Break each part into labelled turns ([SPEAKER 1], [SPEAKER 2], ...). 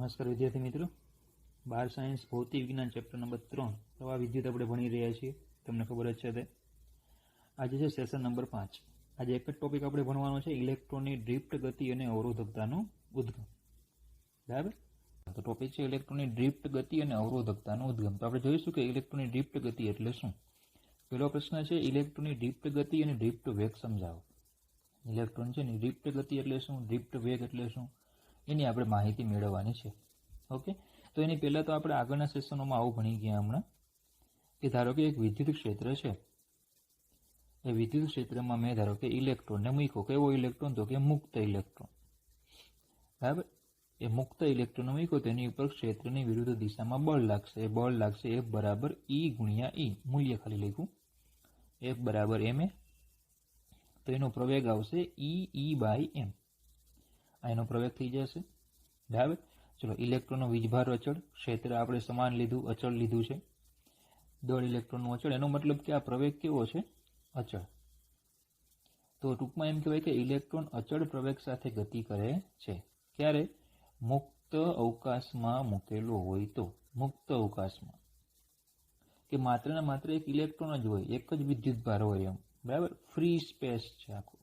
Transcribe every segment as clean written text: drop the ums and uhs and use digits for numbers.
[SPEAKER 1] નમસ્કાર વિદ્યાર્થી મિત્રો, 12 સાયન્સ ભૌતિક વિજ્ઞાન ચેપ્ટર નંબર 3 પ્રવાહ વિદ્યુત આપણે ભણી રહ્યા છીએ. તમને ખબર જ છે તે આજે છે સેશન નંબર 5. આજે એક જ ટોપિક આપણે ભણવાનો છે, ઇલેક્ટ્રોનની ડ્રિફ્ટ ગતિ અને અવરોધકતાનો ઉદ્ગમ. બરાબર, તો ટોપિક છે ઇલેક્ટ્રોનની ડ્રિફ્ટ ગતિ અને અવરોધકતાનો ઉદ્ગમ. તો આપણે જોઈશું કે ઇલેક્ટ્રોનની ડ્રિફ્ટ ગતિ એટલે શું. પહેલો પ્રશ્ન છે, ઇલેક્ટ્રોનની ડ્રિફ્ટ ગતિ અને ડ્રિફ્ટ વેગ સમજાવો. ઇલેક્ટ્રોન છે ને ડ્રિફ્ટ ગતિ એટલે શું, ડ્રિફ્ટ વેગ એટલે શું, એની આપણે માહિતી મેળવવાની છે. ઓકે, તો એની પહેલાં તો આપણે આગળના સેશનોમાં આવું ભણી ગયા હમણાં કે ધારો કે એક વિદ્યુત ક્ષેત્ર છે, એ વિદ્યુત ક્ષેત્રમાં મેં ધારો કે ઇલેક્ટ્રોનને મૂક્યો. કેવો ઇલેક્ટ્રોન? તો કે મુક્ત ઇલેક્ટ્રોન. બરાબર, એ મુક્ત ઇલેક્ટ્રોન મૂક્યો તેની ઉપર ક્ષેત્રની વિરુદ્ધ દિશામાં બળ લાગશે. એ બળ લાગશે F બરાબર E ગુણ્યા E. મૂલ્ય ખાલી લખ્યું F બરાબર ma. તો એનો પ્રવેગ આવશે E બાય m. આ એનો પ્રવેગ થઈ જશે. બરાબર, ચલો ઇલેક્ટ્રોનનો વીજભાર અચળ, ક્ષેત્ર આપણે સમાન લીધું, અચળ લીધું છે. દળ ઇલેક્ટ્રોનનું અચળ, એનો મતલબ કે આ પ્રવેગ કેવો છે? અચળ. તો ટૂંકમાં એમ કહેવાય કે ઇલેક્ટ્રોન અચળ પ્રવેગ સાથે ગતિ કરે છે. ક્યારે? મુક્ત અવકાશમાં મૂકેલો હોય તો. મુક્ત અવકાશમાં કે માત્ર ને માત્ર એક ઇલેક્ટ્રોન જ હોય, એક જ વિદ્યુતભાર હોય એમ. બરાબર, ફ્રી સ્પેસ છે, આખું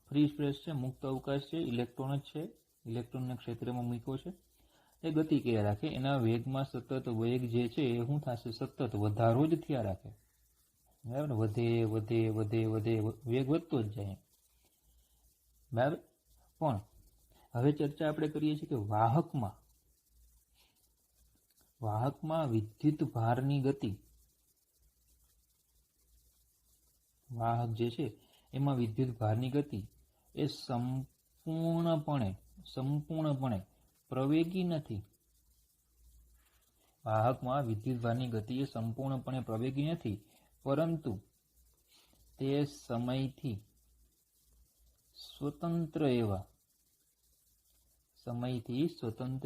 [SPEAKER 1] ફ્રી સ્પેસ છે, મુક્ત અવકાશ છે, ઇલેક્ટ્રોન જ છે, ઇલેક્ટ્રોનના ક્ષેત્રમાં મૂક્યો છે. એ ગતિ કર્યા રાખે, એના વેગમાં સતત વેગ જે છે એ શું થશે? સતત વધારો જ થયા રાખે. બરાબર, વધે વધે વધે વધે વેગ વધતો જ જાય. બરાબર, પણ હવે ચર્ચા આપણે કરીએ છીએ કે વાહકમાં વિદ્યુત ભારની ગતિ, વાહક જે છે એમાં વિદ્યુત ભારની ગતિ એ સંપૂર્ણપણે પ્રવેગી નથી. વાહકમાં વિદ્યુત ભારની ગતિ એ સંપૂર્ણપણે પ્રવેગી નથી, પરંતુ તે સમયથી સ્વતંત્ર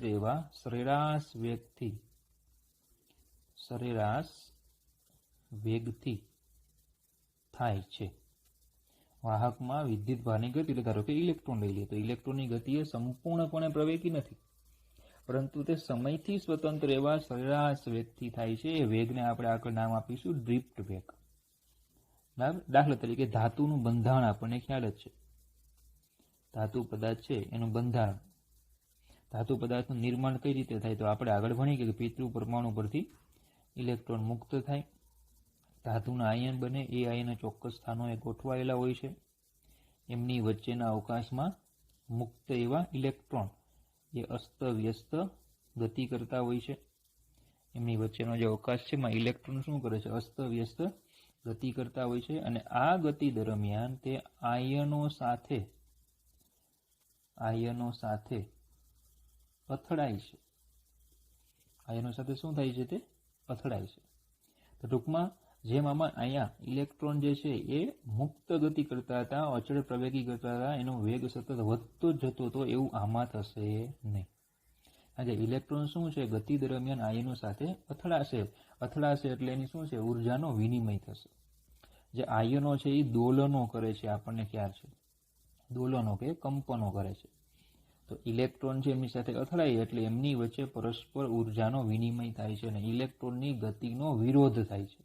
[SPEAKER 1] એવા સરેરાશ વેગથી થાય છે. વાહકમાં વિદ્યુત ભારની ગતિ, એટલે ધારો કે ઇલેક્ટ્રોન લઈ લઈએ તો ઇલેક્ટ્રોનની ગતિ એ સંપૂર્ણપણે પ્રવેગી નથી, પરંતુ તે સમયથી સ્વતંત્ર એવા સરેરાશ વેગથી થાય છે. એ વેગને આપણે આગળ નામ આપીશું ડ્રિફ્ટ વેગ. બરાબર, દાખલા તરીકે ધાતુનું બંધારણ આપણને ખ્યાલ જ છે. ધાતુ પદાર્થ છે એનું બંધારણ, ધાતુ પદાર્થનું નિર્માણ કઈ રીતે થાય? તો આપણે આગળ ભણી કે પિતૃ પરમાણુ પરથી ઇલેક્ટ્રોન મુક્ત થાય, ધાતુના આયન બને, એ આયનો ચોક્કસ સ્થાનોએ ગોઠવાયેલા હોય છે. એમની વચ્ચેના અવકાશમાં મુક્ત એવા ઇલેક્ટ્રોન એ અસ્તવ્યસ્ત ગતિ કરતા હોય છે. એમની વચ્ચેનો જે અવકાશ છે એમાં ઇલેક્ટ્રોન શું કરે છે? અસ્તવ્યસ્ત ગતિ કરતા હોય છે. અને આ ગતિ દરમિયાન તે આયનો સાથે અથડાય છે. આયનો સાથે શું થાય છે? તે અથડાય છે. તો ટૂંકમાં જેમ આમાં અહીંયા ઇલેક્ટ્રોન જે છે એ મુક્ત ગતિ કરતા હતા, અચળ પ્રવેગી કરતા હતા, એનો વેગ સતત વધતો જ જતો હતો, એવું આમાં થશે નહીં. કારણ કે ઇલેક્ટ્રોન શું છે? ગતિ દરમિયાન આયનો સાથે અથડાશે એટલે એની શું છે? ઉર્જાનો વિનિમય થશે. જે આયનો છે એ દોલનો કરે છે, આપણને ખ્યાલ છે, દોલનો કે કંપનો કરે છે. તો ઇલેક્ટ્રોન છે એમની સાથે અથડાય એટલે એમની વચ્ચે પરસ્પર ઉર્જાનો વિનિમય થાય છે અને ઇલેક્ટ્રોનની ગતિનો વિરોધ થાય છે.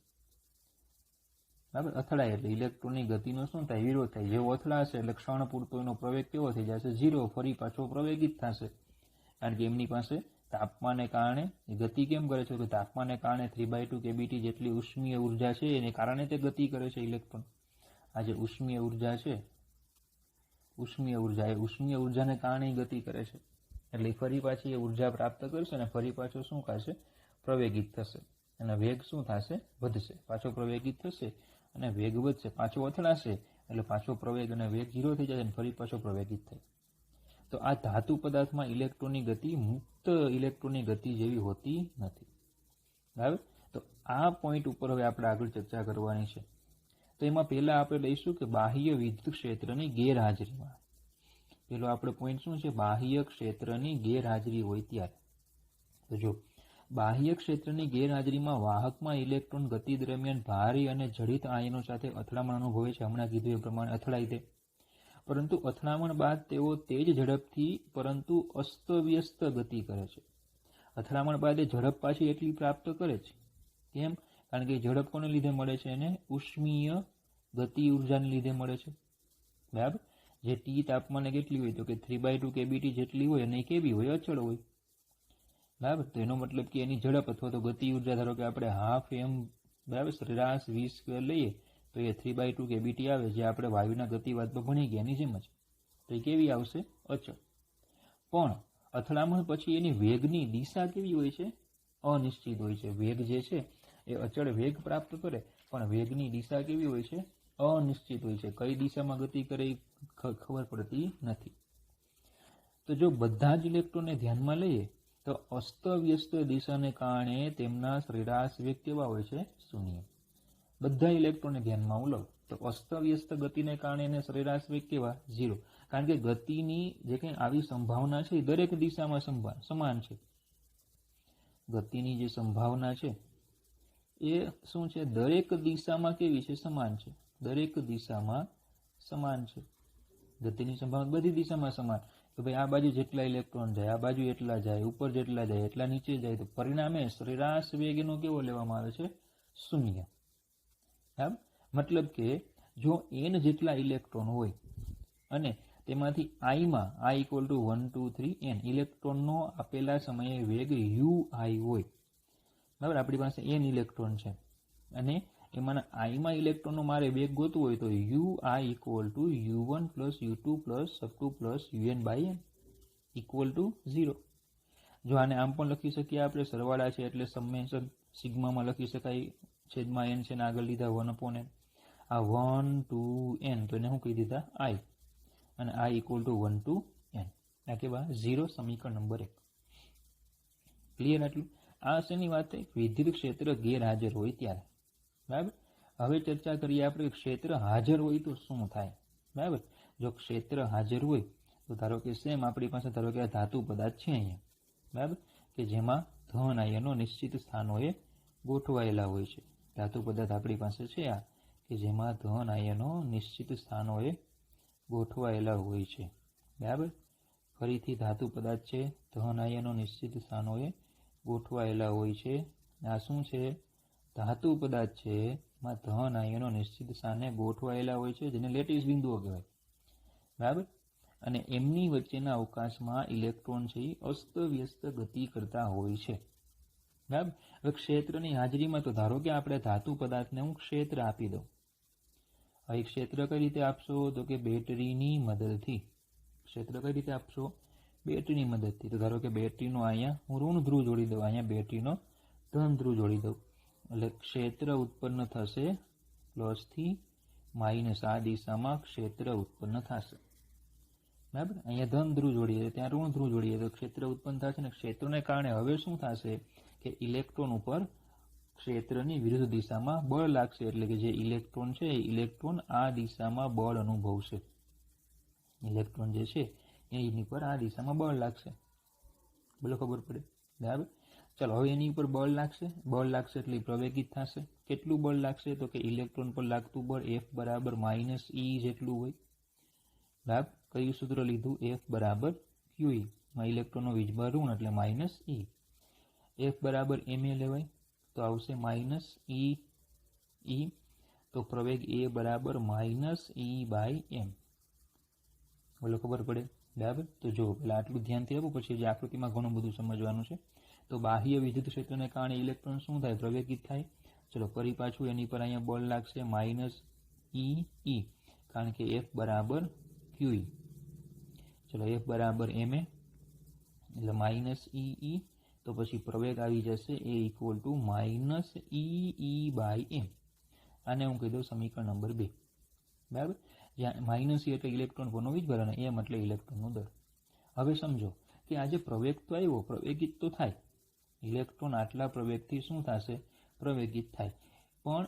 [SPEAKER 1] બરાબર, અથડાય એટલે ઇલેક્ટ્રોનની ગતિનો શું થાય? વિરોધ થાય. જેવો અથડાશે એટલે ક્ષણ પૂરતો એનો પ્રવેગ કેવો થઈ જશે? 0. ફરી પાછો પ્રવેગિત થશે. કારણ કે એમની પાસે તાપમાનને કારણે ગતિ કેમ કરે છે? તો તાપમાનને કારણે 3/2 kBT જેટલી ઉષ્મીય ઉર્જા છે એને કારણે તે ગતિ કરે છે ઇલેક્ટ્રોન. આ જે ઉષ્મીય ઉર્જા છે, ઉષ્મીય ઉર્જાને કારણે ગતિ કરે છે. એટલે ફરી પાછી એ ઉર્જા પ્રાપ્ત કરશે અને ફરી પાછો શું કરશે? પ્રવેગિત થશે અને વેગ શું થશે? વધશે. પાછો પ્રવેગિત થશે અને વેગ વધશે. પાછો અથડાશે એટલે પાછો પ્રવેગ અને વેગ 0 થઈ જશે અને ફરી પાછો પ્રવેગિત થાય. તો આ ધાતુ પદાર્થમાં ઇલેક્ટ્રોનની ગતિ મુક્ત ઇલેક્ટ્રોનની ગતિ જેવી હોતી નથી. બરાબર, તો આ પોઈન્ટ ઉપર હવે આપણે આગળ ચર્ચા કરવાની છે. તો એમાં પહેલા આપણે લઈશું કે બાહ્ય વિદ્યુત ક્ષેત્રની ગેરહાજરીમાં. પેલો આપણે પોઈન્ટ શું છે? બાહ્ય ક્ષેત્રની ગેરહાજરી હોય ત્યારે. તો જો બાહ્ય ક્ષેત્રની ગેરહાજરીમાં વાહકમાં ઇલેક્ટ્રોન ગતિ દરમિયાન ભારે અને જડિત આયનો સાથે અથડામણ અનુભવે છે. હમણાં કીધું એ પ્રમાણે અથડાય તે. પરંતુ અથડામણ બાદ તેઓ તેજ ઝડપથી પરંતુ અસ્તવ્યસ્ત ગતિ કરે છે. અથડામણ બાદ એ ઝડપ પાછી એટલી પ્રાપ્ત કરે છે. કેમ? કારણ કે ઝડપ કોને લીધે મળે છે? એને ઉષ્મીય ગતિ ઉર્જાને લીધે મળે છે. બરાબર. જે ટી તાપમાને કેટલી હોય? તો કે 3/2 kBT જેટલી હોય અને એ કેવી હોય? અચળ હોય. બરાબર. તો એનો મતલબ કે એની ઝડપ અથવા તો ગતિ ઉર્જા ધારો કે આપણે હાફ એમ બરાબર સરેરાશ v² લઈએ તો એ 3/2 kBT આવે, જે આપણે વાયુના ગતિવાદમાં ભણી ગયા એની જેમ જ. તો એ કેવી આવશે? અચળ. પણ અથડામણ પછી એની વેગની દિશા કેવી હોય છે? અનિશ્ચિત હોય છે. વેગ જે છે એ અચળ વેગ પ્રાપ્ત કરે, પણ વેગની દિશા કેવી હોય છે? અનિશ્ચિત હોય છે. કઈ દિશામાં ગતિ કરે એ ખબર પડતી નથી. તો જો બધા જ ઇલેક્ટ્રોનને ધ્યાનમાં લઈએ તો અસ્તવ્યસ્ત દિશાને કારણે તેમના સરેરાશ વેગ કેવા હોય છે? શૂન્ય. બધા ઇલેક્ટ્રોનને ધ્યાનમાં લઉં તો અસ્તવ્યસ્ત ગતિને કારણે એને સરેરાશ વેગ કેવા? 0. કારણ કે ગતિની જે કંઈ આવી સંભાવના છે એ દરેક દિશામાં સમાન છે. ગતિની જે સંભાવના છે એ શું છે? દરેક દિશામાં કેવી છે? સમાન છે. દરેક દિશામાં સમાન છે. ગતિની સંભાવના બધી દિશામાં સમાન. તો ભાઈ આ બાજુ જેટલા ઇલેક્ટ્રોન જાય, આ બાજુ એટલા જાય, ઉપર જેટલા જાય, એટલા નીચે જાય, તો પરિણામે સરેરાશ વેગ એનો કેવો લેવામાં આવે છે? શૂન્ય. મતલબ કે જો n જેટલા ઇલેક્ટ્રોન હોય અને તેમાંથી i માં i = 1 2 3 n ઇલેક્ટ્રોનનો આપેલા સમયે વેગ ui હોય. બરાબર. આપણી પાસે n ઇલેક્ટ્રોન છે અને એમાંના i માં ઇલેક્ટ્રોનનો મારે વેગ ગોતવો હોય તો ui = u1 + u2 + u2 + un/n = 0. જો આને આમ પણ લખી શકીએ આપણે, સરવાળા છે એટલે સમેશન સિગ્મામાં લખી શકાય, છેદમાં n છે ને આગળ લીધા 1/n. આ 1 2 n તો એને શું કહી દીધા? i, અને i = 1 to n. આ કેવા? 0. સમીકરણ નંબર 1. ક્લિયર? આટલું. આ શેની વાત છે? વિદ્યુત ક્ષેત્ર ગેરહાજર હોય ત્યારે. બરાબર. હવે ચર્ચા કરીએ આપણે ક્ષેત્ર હાજર હોય તો શું થાય. બરાબર. જો ક્ષેત્ર હાજર હોય તો ધારો કે સેમ આપણી પાસે ધારો કે આ ધાતુ પદાર્થ છે અહીંયા. બરાબર. કે જેમાં ધન આયનો નિશ્ચિત સ્થાનોએ ગોઠવાયેલા હોય છે. ધાતુ પદાર્થ આપણી પાસે છે આ, કે જેમાં ધન આયનો નિશ્ચિત સ્થાનોએ ગોઠવાયેલા હોય છે. બરાબર. ફરીથી ધાતુ પદાર્થ છે, ધન આયનો નિશ્ચિત સ્થાનોએ ગોઠવાયેલા હોય છે. આ શું છે? ધાતુ પદાર્થ છે, એમાં ધન આયનો નિશ્ચિત સ્થાને ગોઠવાયેલા હોય છે, જેને લેટિસ બિંદુઓ કહેવાય. બરાબર. અને એમની વચ્ચેના અવકાશમાં ઇલેક્ટ્રોન છે એ અસ્તવ્યસ્ત ગતિ કરતા હોય છે. બરાબર. હવે ક્ષેત્રની હાજરીમાં તો ધારો કે આપણે ધાતુ પદાર્થને હું ક્ષેત્ર આપી દઉં. હવે ક્ષેત્ર કઈ રીતે આપશો? તો કે બેટરીની મદદથી. ક્ષેત્ર કઈ રીતે આપશો? બેટરીની મદદથી. તો ધારો કે બેટરીનો અહીંયા હું ઋણ ધ્રુવ જોડી દઉં, અહીંયા બેટરીનો ધન ધ્રુવ જોડી દઉં, એટલે ક્ષેત્ર ઉત્પન્ન થશે પ્લસથી માઇનસ. આ દિશામાં ક્ષેત્ર ઉત્પન્ન થશે. બરાબર. અહીંયા ધન ધ્રુવ જોડીએ, ત્યાં ઋણ ધ્રુવ જોડીએ તો ક્ષેત્ર ઉત્પન્ન થશે. ને ક્ષેત્રને કારણે હવે શું થશે કે ઇલેક્ટ્રોન ઉપર ક્ષેત્રની વિરુદ્ધ દિશામાં બળ લાગશે. એટલે કે જે ઇલેક્ટ્રોન છે એ ઇલેક્ટ્રોન આ દિશામાં બળ અનુભવશે. ઇલેક્ટ્રોન જે છે એની પર આ દિશામાં બળ લાગશે. બોલો, ખબર પડે? બરાબર. ચાલો, હવે એની ઉપર બળ લાગશે. બળ લાગશે એટલે પ્રવેગિત થશે. કેટલું બળ લાગશે? તો કે ઇલેક્ટ્રોન પર લાગતું બળ F = -e જેટલું હોય. બરાબર. કયું સૂત્ર લીધું? F = QE. માં ઇલેક્ટ્રોનનો વીજભાર ઋણ એટલે -e. F = ma લેવાય તો આવશે -e. તો પ્રવેગ A = -e/m. બોલો, ખબર પડે? બરાબર. તો જો પેલા આટલું ધ્યાનથી આપો, પછી જે આકૃતિમાં ઘણું બધું સમજવાનું છે. તો બાહ્ય વિદ્યુત ક્ષેત્રને કારણે ઇલેક્ટ્રોન શું થાય? પ્રવેગિત થાય. ચલો, ફરી પાછું એની પર અહીંયા બળ લાગશે -e, કારણ કે F = QE. ચલો, F = ma એટલે -e. તો પછી પ્રવેગ આવી જશે A = -e/m. આને હું કહી દઉં સમીકરણ નંબર 2. બરાબર. જ્યાં -e એટલે ઇલેક્ટ્રોન પરનો વીજભાર અને m એટલે ઇલેક્ટ્રોનનો દર. હવે સમજો કે આજે પ્રવેગ તો આવ્યો, પ્રવેગિત તો થાય. ઇલેક્ટ્રોન આટલા પ્રવેગથી શું થશે? પ્રવેગિત થાય. પણ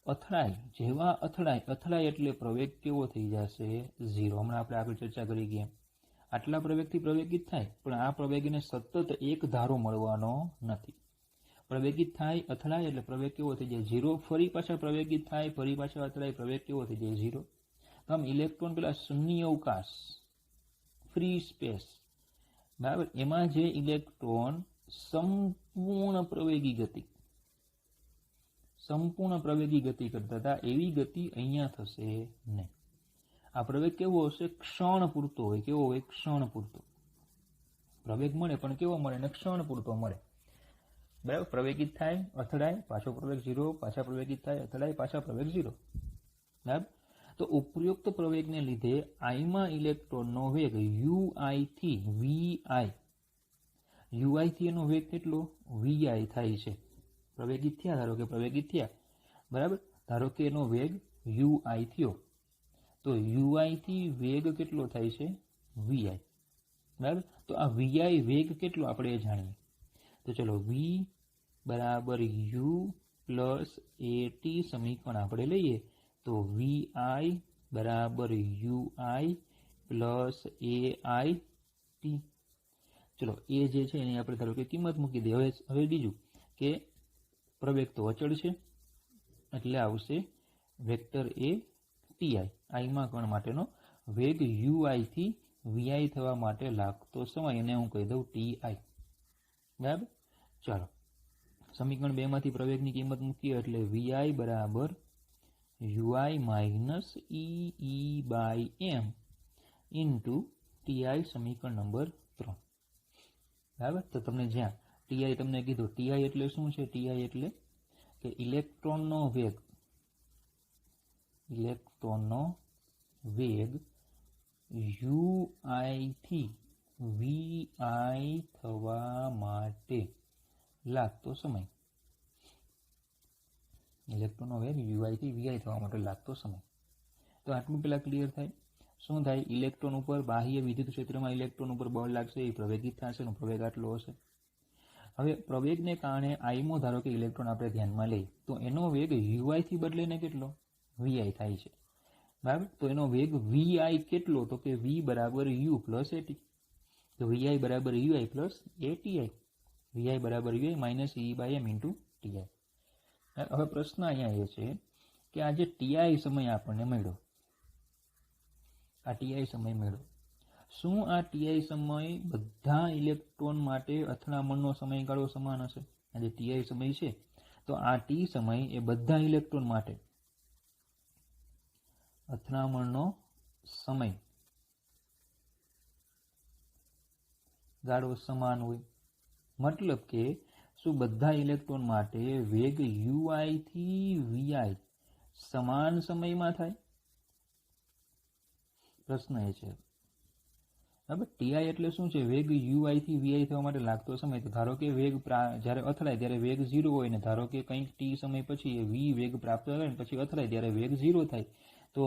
[SPEAKER 1] અથડાય, જેવા અથડાય એટલે પ્રવેગ કેવો થઈ જશે? 0. હમણાં આપણે આગળ ચર્ચા કરી ગયા. આટલા પ્રવેગથી પ્રવેગિત થાય, પણ આ પ્રવેગને સતત એક ધારો મળવાનો નથી. પ્રવેગિત થાય, અથડાય એટલે પ્રવેગ કેવો થઈ જાય? 0. ફરી પાછા પ્રવેગિત થાય, ફરી પાછા અથડાય, પ્રવેગ કેવો થઈ જાય? 0. તો આમ ઇલેક્ટ્રોન પેલા શૂન્ય અવકાશ ફ્રી સ્પેસ, બરાબર, એમાં જે ઇલેક્ટ્રોન સંપૂર્ણ પ્રવેગી ગતિ કરતા હતા એવી ગતિ અહીંયા થશે નહીં. આ પ્રવેગ કેવો હશે? ક્ષણ પૂરતો હોય. કેવો હોય? ક્ષણ પૂરતો. પ્રવેગ મળે પણ કેવો મળે? ને ક્ષણ પૂરતો મળે. બરાબર, પ્રવેગિત થાય, અથડાય, પાછો પ્રવેગ 0, પાછા પ્રવેગિત થાય, અથડાય, પાછા પ્રવેગ 0. બરાબર. તો ઉપયુક્ત પ્રવેગને લીધે આઈમાં ઇલેક્ટ્રોનનો વેગ UI થી VI, UI થી એનો વેગ કેટલો? VI થાય છે. પ્રવેગિત થયા, ધારો કે પ્રવેગિત થયા, બરાબર, ધારો કે એનો વેગ UI થયો, તો UI થી વેગ કેટલો થાય છે? VI. બરાબર. તો આ VI વેગ કેટલો આપણે જાણીએ. તો ચલો, V બરાબર U પ્લસ AT સમીકરણ આપણે લઈએ તો VI બરાબર UI પ્લસ AIT. ચલો, એ જે છે એની આપણે ધારો કે કિંમત મૂકી દઈએ. હવે બીજું કે પ્રવેગ તો અચળ છે એટલે આવશે વેક્ટર A TI. આઈમાં કણ માટેનો વેગ UI થી VI થવા માટે લાગતો સમય એને હું કહી દઉં TI. બરાબર. ચાલો, સમીકરણ 2 માંથી પ્રવેગની કિંમત મૂકીએ એટલે VI બરાબર UI minus EE/m into TI, સમીકરણ નંબર 3. બરાબર. તો તમને જ્યાં TI તમને કીધું, TI એટલે શું છે? TI એટલે કે ઇલેક્ટ્રોનનો વેગ UI થી VI થવા માટે લાગતો સમય. ઇલેક્ટ્રોનનો વેગ UI થી VI થવા માટે લાગતો સમય. તો આટલું પેલા ક્લિયર થાય. શું થાય? ઇલેક્ટ્રોન ઉપર બાહ્ય વિદ્યુત ક્ષેત્રમાં ઇલેક્ટ્રોન ઉપર બળ લાગશે, એ પ્રવેગિત થશે, એનો પ્રવેગ આટલો હશે. હવે પ્રવેગને કારણે આઈમો ધારો કે ઇલેક્ટ્રોન આપણે ધ્યાનમાં લઈએ તો એનો વેગ UI થી બદલીને કેટલો? VI થાય છે. બરાબર. તો એનો વેગ VI કેટલો? તો કે V બરાબર U પ્લસ AT. તો VI બરાબર UI પ્લસ ATI. VI બરાબર UI minus EE/m into TI. હવે પ્રશ્ન અહીંયા એ છે કે આ જે TI સમય આપણને મળ્યો, આ TI સમય મળ્યો, શું આ TI સમય બધા ઇલેક્ટ્રોન માટે અથડામણનો સમયગાળો સમાન હશે? આ જે TI સમય છે તો આ T સમય એ બધા ઇલેક્ટ્રોન માટે અથડામણનો સમય ગાળો સમાન હોય. મતલબ કે શું બધા ઇલેક્ટ્રોન માટે વેગ UI થી VI સમાન સમયમાં થાય? પ્રશ્ન એ છે. બરાબર. TI એટલે શું છે? વેગ UI થી VI થવા માટે લાગતો સમય. તો ધારો કે વેગ જ્યારે અથડાય ત્યારે વેગ 0 હોય ને ધારો કે કંઈક T સમય પછી એ V વેગ પ્રાપ્ત કરે ને પછી અથડાય ત્યારે વેગ 0 થાય, તો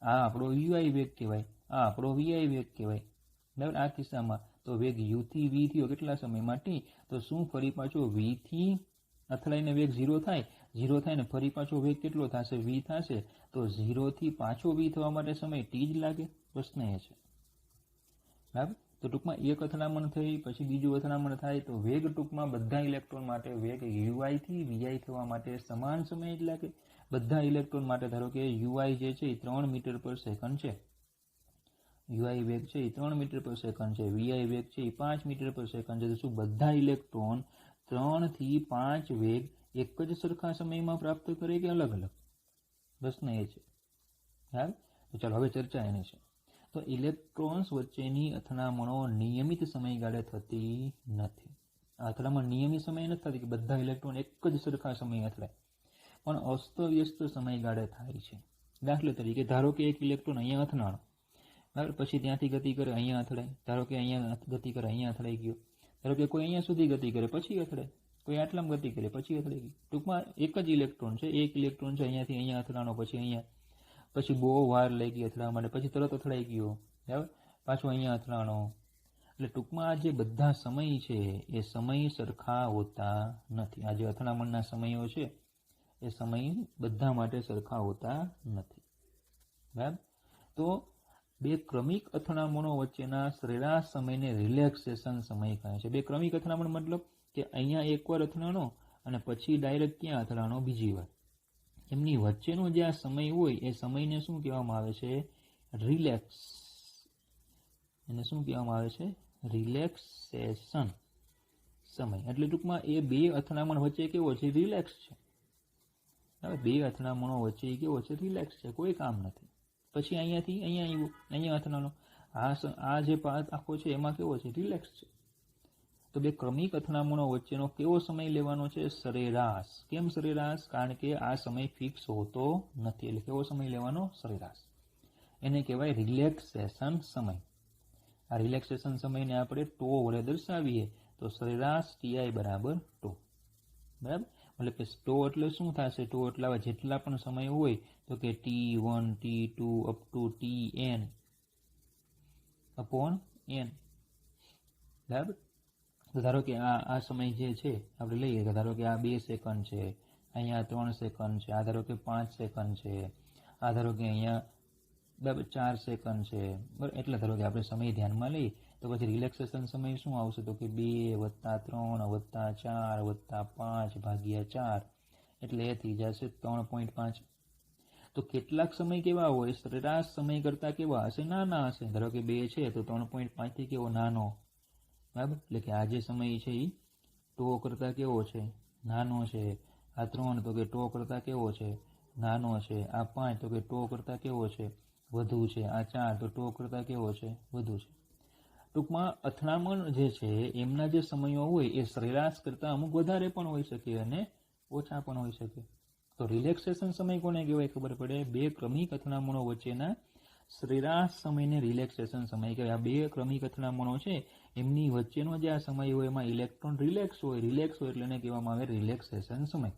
[SPEAKER 1] આ આપણો UI વેગ કહેવાય, આ આપણો VI વેગ કહેવાય. બરાબર. આ કિસ્સામાં તો વેગ U થી V થયો કેટલા સમયમાં? T. તો શું ફરી પાછો V થી અથડાઈને વેગ 0 થાય, 0 થાય ને ફરી પાછો વેગ કેટલો થશે? V થશે. તો 0 થી પાછો V થવા માટે સમય T જ લાગે. પ્રશ્ન એ છે. બરાબર. તો ટૂંકમાં એક અથડામણ થઈ પછી બીજું અથડામણ થાય તો વેગ ટૂંકમાં બધા ઇલેક્ટ્રોન માટે વેગ UI થી VI થવા માટે સમાન સમય જ લાગે. બધા ઇલેક્ટ્રોન માટે ધારો કે UI જે છે એ 3 મીટર પર સેકન્ડ છે, UI વેગ છે એ 3 મીટર પર સેકન્ડ છે, VI વેગ છે એ 5 મીટર પર સેકન્ડ છે. તો શું બધા ઇલેક્ટ્રોન 3 થી 5 વેગ એક જ સરખા સમયમાં પ્રાપ્ત કરે કે અલગ અલગ? પ્રશ્ન એ છે. બરાબર. તો ચાલો હવે ચર્ચા એની છે. તો ઇલેક્ટ્રોન્સ વચ્ચેની અથડામણો નિયમિત સમયગાળે થતી નથી. આ અથડામણ નિયમિત સમય નથી થતી કે બધા ઇલેક્ટ્રોન એક જ સરખા સમયે અથડાય, પણ અસ્તવ્યસ્ત સમયગાળે થાય છે. દાખલા તરીકે ધારો કે એક ઇલેક્ટ્રોન અહીંયા અથડાણો, બરાબર, પછી ત્યાંથી ગતિ કરે અહીંયા અથડાય, ધારો કે અહીંયા ગતિ કરે અહીંયા અથડાઈ ગયો, ધારો કે કોઈ અહીંયા સુધી ગતિ કરે પછી અથડાય, કોઈ આટલામાં ગતિ કરે પછી અથડાઈ ગયું. ટૂંકમાં એક જ ઇલેક્ટ્રોન છે, એક ઇલેક્ટ્રોન છે અહીંયાથી અહીંયા અથડાણો, પછી અહીંયા, પછી બહુ વાર લઈ ગઈ અથડાવા માટે, પછી તરત અથડાઈ ગયો, બરાબર, પાછો અહીંયા અથડાણો. એટલે ટૂંકમાં આ જે બધા સમય છે એ સમય સરખા હોતા નથી. આ જે અથડામણના સમયો છે એ સમય બધા માટે સરખા હોતા નથી. બરાબર. તો બે ક્રમિક અથડામણો વચ્ચેના સરેરાશ સમયને રિલેક્સેશન સમય કહે છે. બે ક્રમિક અથડામણ મતલબ કે અહીંયા એકવાર અથડાણો અને પછી ડાયરેક્ટ ક્યાં અથડાણો? બીજી વાર. એમની વચ્ચેનો જે આ સમય હોય એ સમયને શું કહેવામાં આવે છે? રિલેક્સ, એને શું કહેવામાં આવે છે? રિલેક્સેશન સમય. એટલે ટૂંકમાં એ બે અથડામણ વચ્ચે કેવો છે? રિલેક્સ છે. હવે બે અથડામણો વચ્ચે કેવો છે? રિલેક્સ છે, કોઈ કામ નથી. પછી અહીંયાથી અહીંયા આવ્યું, અહીંયા અથડાણો, આ જે પાથ આખો છે એમાં કેવો છે? રિલેક્સ છે. તો બે ક્રમિક અથડામણો વચ્ચેનો કેવો સમય લેવાનો છે? સરેરાશ. કેમ સરેરાશ? કારણ કે આ સમય ફિક્સ હોતો નથી, એટલે કેવો સમય લેવાનો? સરેરાશ. એને કહેવાય રિલેક્સેશન સમય. આ રિલેક્સેશન સમયને આપણે ટો વડે દર્શાવીએ તો સરેરાશ ટીઆઈ બરાબર ટો. બરાબર? એટલે કે ટો એટલે શું થશે? ટો એટલે જેટલા પણ સમય હોય તો કે T1 T2 up to Tn upon n. બરાબર? તો ધારો કે આ સમય જે છે આપણે લઈએ કે ધારો કે આ 2 સેકન્ડ છે, અહીંયા 3 સેકન્ડ છે, આ ધારો કે 5 સેકન્ડ છે, આ ધારો કે અહીંયા બરાબર 4 સેકન્ડ છે. બરાબર? એટલે ધારો કે આપણે સમય ધ્યાનમાં લઈએ તો પછી રિલેક્સેશન સમય શું આવશે? તો કે 2 + 3 + 4 + 5 ભાગ્યા 4 એટલે એ થઈ જશે 3.5. તો કેટલાક સમય કેવા હોય? સરેરાશ સમય કરતા કેવા હશે? નાના હશે. ધારો કે 2 છે તો 3.5 થી કેવો? નાનો. બરાબર? એટલે કે આ જે સમય છે એ ટો કરતા કેવો છે? નાનો છે. આ 3 તો કે ટો કરતા કેવો છે? નાનો છે. આ 5 તો કે ટો કરતા કેવો છે? વધુ છે. આ 4 તો ટો કરતા કેવો છે? વધુ છે. ટૂંકમાં અથડામણ જે છે એમના જે સમયો હોય એ સરેરાશ કરતા અમુક વધારે પણ હોઈ શકે અને ઓછા પણ હોઈ શકે. તો રિલેક્સેશન સમય કોને કહેવાય? ખબર પડે. બે ક્રમિક અથડામણો વચ્ચેના સરેરાશ સમયને રિલેક્સેશન સમય કહેવાય. આ બે ક્રમિક અથડામણો છે એમની વચ્ચેનો જે આ સમય હોય એમાં ઇલેક્ટ્રોન રિલેક્સ હોય એટલે એને કહેવામાં આવે રિલેક્સેશન સમય.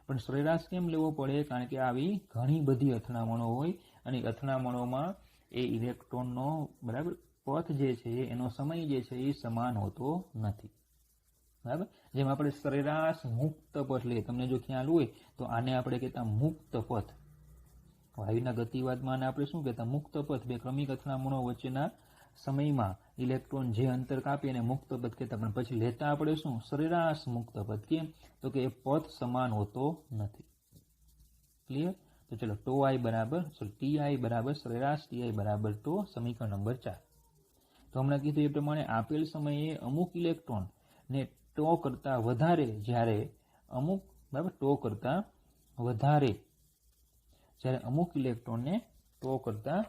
[SPEAKER 1] પણ સરેરાશ કેમ લેવો પડે? કારણ કે આવી ઘણી બધી અથડામણો હોય અને અથડામણોમાં એ ઇલેક્ટ્રોનનો બરાબર પથ જે છે એનો સમય જે છે એ સમાન હોતો નથી. બરાબર? જેમ આપણે સરેરાશ મુક્ત પથ લઈએ, તમને જો ખ્યાલ હોય તો આને આપણે કહેતા મુક્ત પથ. વાયુના ગતિવાદમાં આપણે શું કહેતા? મુક્ત પથ. બે ક્રમિક અથડામણો વચ્ચેના સમયમાં ઇલેક્ટ્રોન જે અંતર કાપે એને મુક્ત પથ કહેતા, પણ પછી લેતા આપણે શું? સરેરાશ મુક્ત પથ. કેમ? તો કે એ પથ સમાન હોતો નથી. ક્લિયર? તો ચલો ટીઆઈ બરાબર સરેરાશ ટીઆઈ બરાબર ટો, સમીકરણ નંબર 4. તો હમણાં કીધું એ પ્રમાણે આપેલ સમયે અમુક ઇલેક્ટ્રોન ને ટો કરતા વધારે જ્યારે અમુક બરાબર ટો કરતા વધારે જ્યારે અમુક ઇલેક્ટ્રોનને ટો કરતા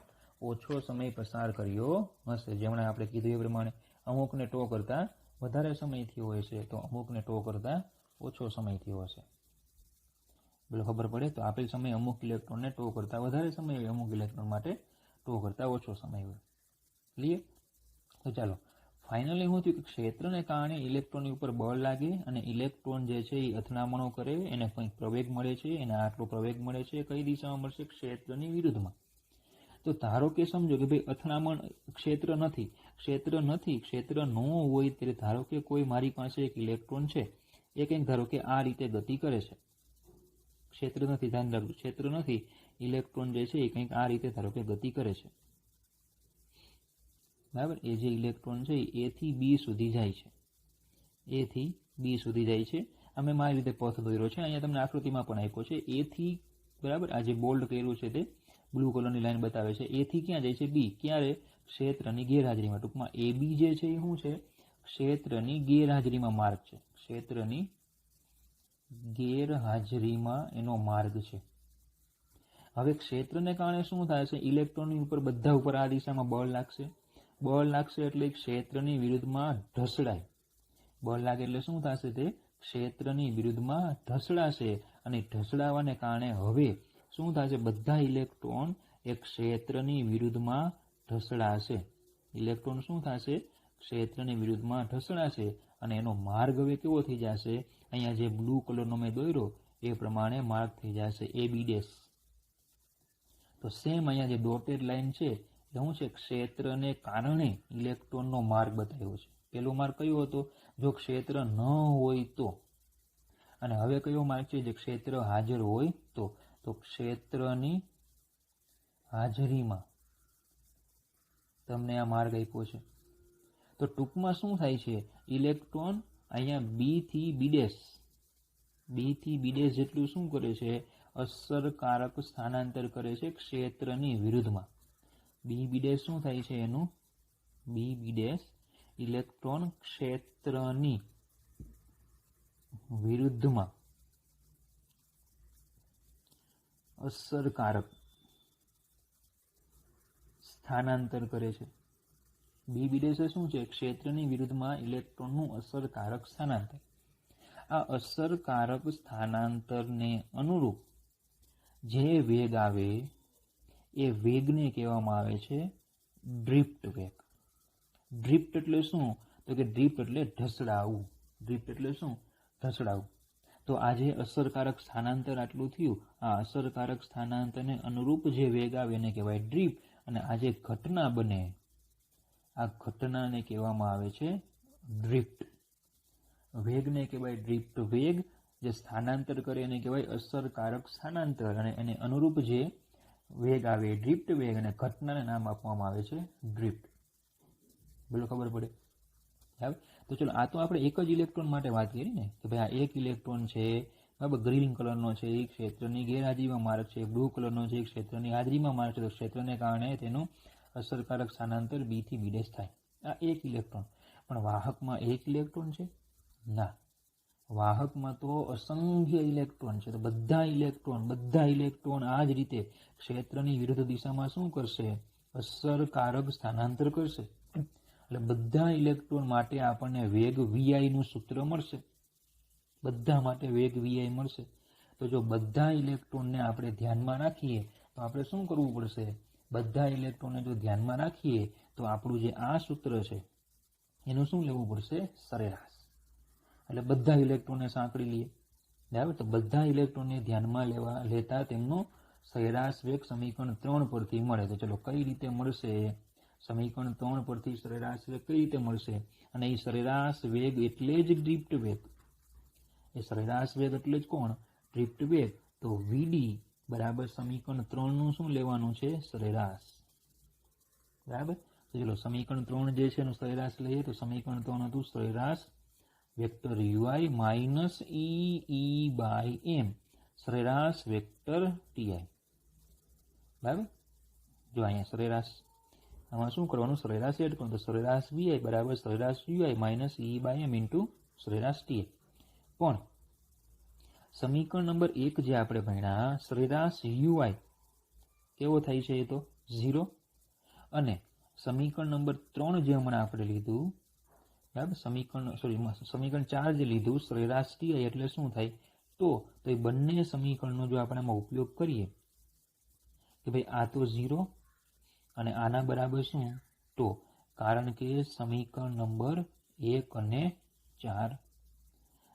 [SPEAKER 1] ઓછો સમય પસાર કર્યો હશે. જેમણે આપણે કીધું એ પ્રમાણે અમુકને ટો કરતા વધારે સમય થયો હશે તો અમુકને ટો કરતા ઓછો સમય થયો હશે. બોલો ખબર પડે? તો આપેલ સમય અમુક ઇલેક્ટ્રોનને ટો કરતા વધારે સમય હોય, અમુક ઇલેક્ટ્રોન માટે ટો કરતા ઓછો સમય હોય. ક્લિયર? તો ચાલો ફાઇનલી શું થયું કે ક્ષેત્રને કારણે ઇલેક્ટ્રોનની ઉપર બળ લાગે અને ઇલેક્ટ્રોન જે છે એ અથડામણો કરે, એને કંઈક પ્રવેગ મળે છે, એને આટલો પ્રવેગ મળે છે. કઈ દિશામાં મળશે? ક્ષેત્રની વિરુદ્ધમાં. તો ધારો કે સમજો કે ભાઈ અથડામણ ક્ષેત્ર નથી, ક્ષેત્ર ન હોય ત્યારે ધારો કે કોઈ મારી પાસે એક ઇલેક્ટ્રોન છે એ કંઈક ધારો કે આ રીતે ગતિ કરે છે. ક્ષેત્ર નથી, ધ્યાન રાખજો, ક્ષેત્ર નથી. ઇલેક્ટ્રોન જે છે એ કંઈક આ રીતે ધારો કે ગતિ કરે છે. બરાબર? એ જે ઇલેક્ટ્રોન છે એ થી બી સુધી જાય છે. એ થી બી સુધી જાય છે. અમે મારી રીતે પથ દોર્યો છે, અહીંયા તમને આકૃતિમાં પણ આપ્યો છે. એ થી બરાબર આ જે બોલ્ડ કર્યું છે તે બ્લુ કલરની લાઈન બતાવે છે. એ થી ક્યાં જાય છે? બી. ક્યારે? ક્ષેત્રની ગેરહાજરીમાં. ટૂંકમાં એ બી જે છે એ શું છે? ક્ષેત્રની ગેરહાજરીમાં માર્ગ છે. ક્ષેત્રની ગેરહાજરીમાં એનો માર્ગ છે. હવે ક્ષેત્રને કારણે શું થાય છે? ઇલેક્ટ્રોનની ઉપર બધા ઉપર આ દિશામાં બળ લાગશે. બળ લાગશે એટલે ક્ષેત્રની વિરુદ્ધમાં ઢસડાય. બળ લાગે એટલે શું થશે? તે ક્ષેત્રની વિરુદ્ધમાં ઢસડાશે અને ઢસડાવાને કારણે હવે શું થશે? બધા ઇલેક્ટ્રોન એ ક્ષેત્રની વિરુદ્ધમાં ઢસડાશે. ઇલેક્ટ્રોન શું થશે? ક્ષેત્રની વિરુદ્ધમાં ઢસડાશે અને એનો માર્ગ હવે કેવો થઈ જશે? અહીંયા જે બ્લુ કલરનો મેં દોર્યો એ પ્રમાણે માર્ગ થઈ જશે એ બી ડેશ. તો સેમ અહીંયા જે ડોટેડ લાઈન છે એ શું છે? ક્ષેત્રને કારણે ઇલેક્ટ્રોનનો માર્ગ બતાવ્યો છે. પેલો માર્ગ કયો હતો? જો ક્ષેત્ર ન હોય તો. અને હવે કયો માર્ગ છે? જે ક્ષેત્ર હાજર હોય તો. તો ક્ષેત્રની હાજરીમાં તમને આ માર્ગ આપ્યો છે. તો ટૂંકમાં શું થાય છે? ઇલેક્ટ્રોન અહીંયા બી થી બી ડેશ જેટલું શું કરે છે? અસરકારક સ્થાનાંતર કરે છે ક્ષેત્રની વિરુદ્ધમાં. બી બી ડેશ શું થાય છે એનું? બી બી ડેશ ઇલેક્ટ્રોન ક્ષેત્રની વિરુદ્ધમાં અસરકારક સ્થાનાંતર કરે છે. બી બી ડેશ શું છે? ક્ષેત્રની વિરુદ્ધમાં ઇલેક્ટ્રોનનું અસરકારક સ્થાનાંતર. આ અસરકારક સ્થાનાંતરને અનુરૂપ જે વેગ આવે એ વેગને કહેવામાં આવે છે ડ્રિફ્ટ વેગ. ડ્રિફ્ટ એટલે શું? તો કે ડ્રિફ્ટ એટલે ઢસડાવું. ડ્રિફ્ટ એટલે શું? ઢસડાવું. તો આ જે અસરકારક સ્થાનાંતર આટલું થયું, આ અસરકારક સ્થાનાંતરને અનુરૂપ જે વેગ આવે એને કહેવાય ડ્રિફ્ટ. અને આ જે ઘટના બને, આ ઘટનાને કહેવામાં આવે છે ડ્રિફ્ટ. વેગને કહેવાય ડ્રિફ્ટ વેગ, જે સ્થાનાંતર કરે એને કહેવાય અસરકારક સ્થાનાંતર, અને એને અનુરૂપ જે વેગ આવે ડ્રિફ્ટ વેગ, અને ઘટનાને નામ આપવામાં આવે છે ડ્રિફ્ટ. બોલો, ખબર પડે? તો ચલો, આ તો આપણે એક જ ઇલેક્ટ્રોન માટે વાત કરી ને, કે ભાઈ આ એક ઇલેક્ટ્રોન છે, બરાબર, ગ્રીન કલરનો છે, એ ક્ષેત્રની ગેરહાજરીમાં માર્ક છે. બ્લુ કલરનો છે, એ ક્ષેત્રની હાજરીમાં માર્ક છે. તો ક્ષેત્રને કારણે તેનું અસરકારક સ્થાનાંતર બી થી બી ડેશ થાય. આ એક ઇલેક્ટ્રોન. પણ વાહકમાં એક ઇલેક્ટ્રોન છે? ના, વાહકમાં તો અસંખ્ય ઇલેક્ટ્રોન છે. તો બધા ઇલેક્ટ્રોન આ જ રીતે ક્ષેત્રની વિરુદ્ધ દિશામાં શું કરશે? અસરકારક સ્થાનાંતર કરશે. એટલે બધા ઇલેક્ટ્રોન માટે આપણને વેગ વીઆઈ નું સૂત્ર મળશે. બધા માટે વેગ વીઆઈ મળશે. તો જો બધા ઇલેક્ટ્રોનને આપણે ધ્યાનમાં રાખીએ તો આપણે શું કરવું પડશે? બધા ઇલેક્ટ્રોનને જો ધ્યાનમાં રાખીએ તો આપણું જે આ સૂત્ર છે એનું શું લેવું પડશે? સરેરાશ. એટલે બધા ઇલેક્ટ્રોનને સાંકળી લઈએ, બરાબર. તો બધા ઇલેક્ટ્રોનને ધ્યાનમાં લેતા તેમનો સરેરાશ વેગ સમીકરણ 3 પરથી મળે. તો ચલો, કઈ રીતે મળશે? સમીકરણ 3 પરથી સરેરાશ વેગ કઈ રીતે મળશે? અને એ સરેરાશ વેગ એટલે જ ડ્રિફ્ટ વેગ. એ સરેરાશ વેગ એટલે જ કોણ? ડ્રિફ્ટ વેગ. તો વીડી બરાબર સમીકરણ 3 નું શું લેવાનું છે? સરેરાશ. બરાબર. તો ચલો, સમીકરણ 3 જે છે એનું સરેરાશ લઈએ તો સમીકરણ 3 હતું સરેરાશ vector UI minus E by M સરેરાશ વેક્ટર ટીઆઈ. બરાબર. જો અહીંયા સરેરાશ, આમાં શું કરવાનું? સરેરાશ એડ કરવાનું. તો સરેરાશ વીઆઈ બરાબર સરેરાશ UI minus E by M into સરેરાશ ટીઆઈ. પણ સમીકરણ નંબર 1 જે આપણે ભણ્યા, સરેરાશ યુઆઈ કેવો થાય છે? એ તો 0. અને સમીકરણ નંબર 3 જે હમણાં આપણે લીધું, બરાબર, સમીકરણ 4 જે લીધું સરેરાશ ટીઆઈ એટલે શું થાય? તો એ બંને સમીકરણનો જો આપણે આમાં ઉપયોગ કરીએ કે ભાઈ આ તો 0 અને આના બરાબર શું? તો કારણ કે સમીકરણ નંબર 1 અને 4,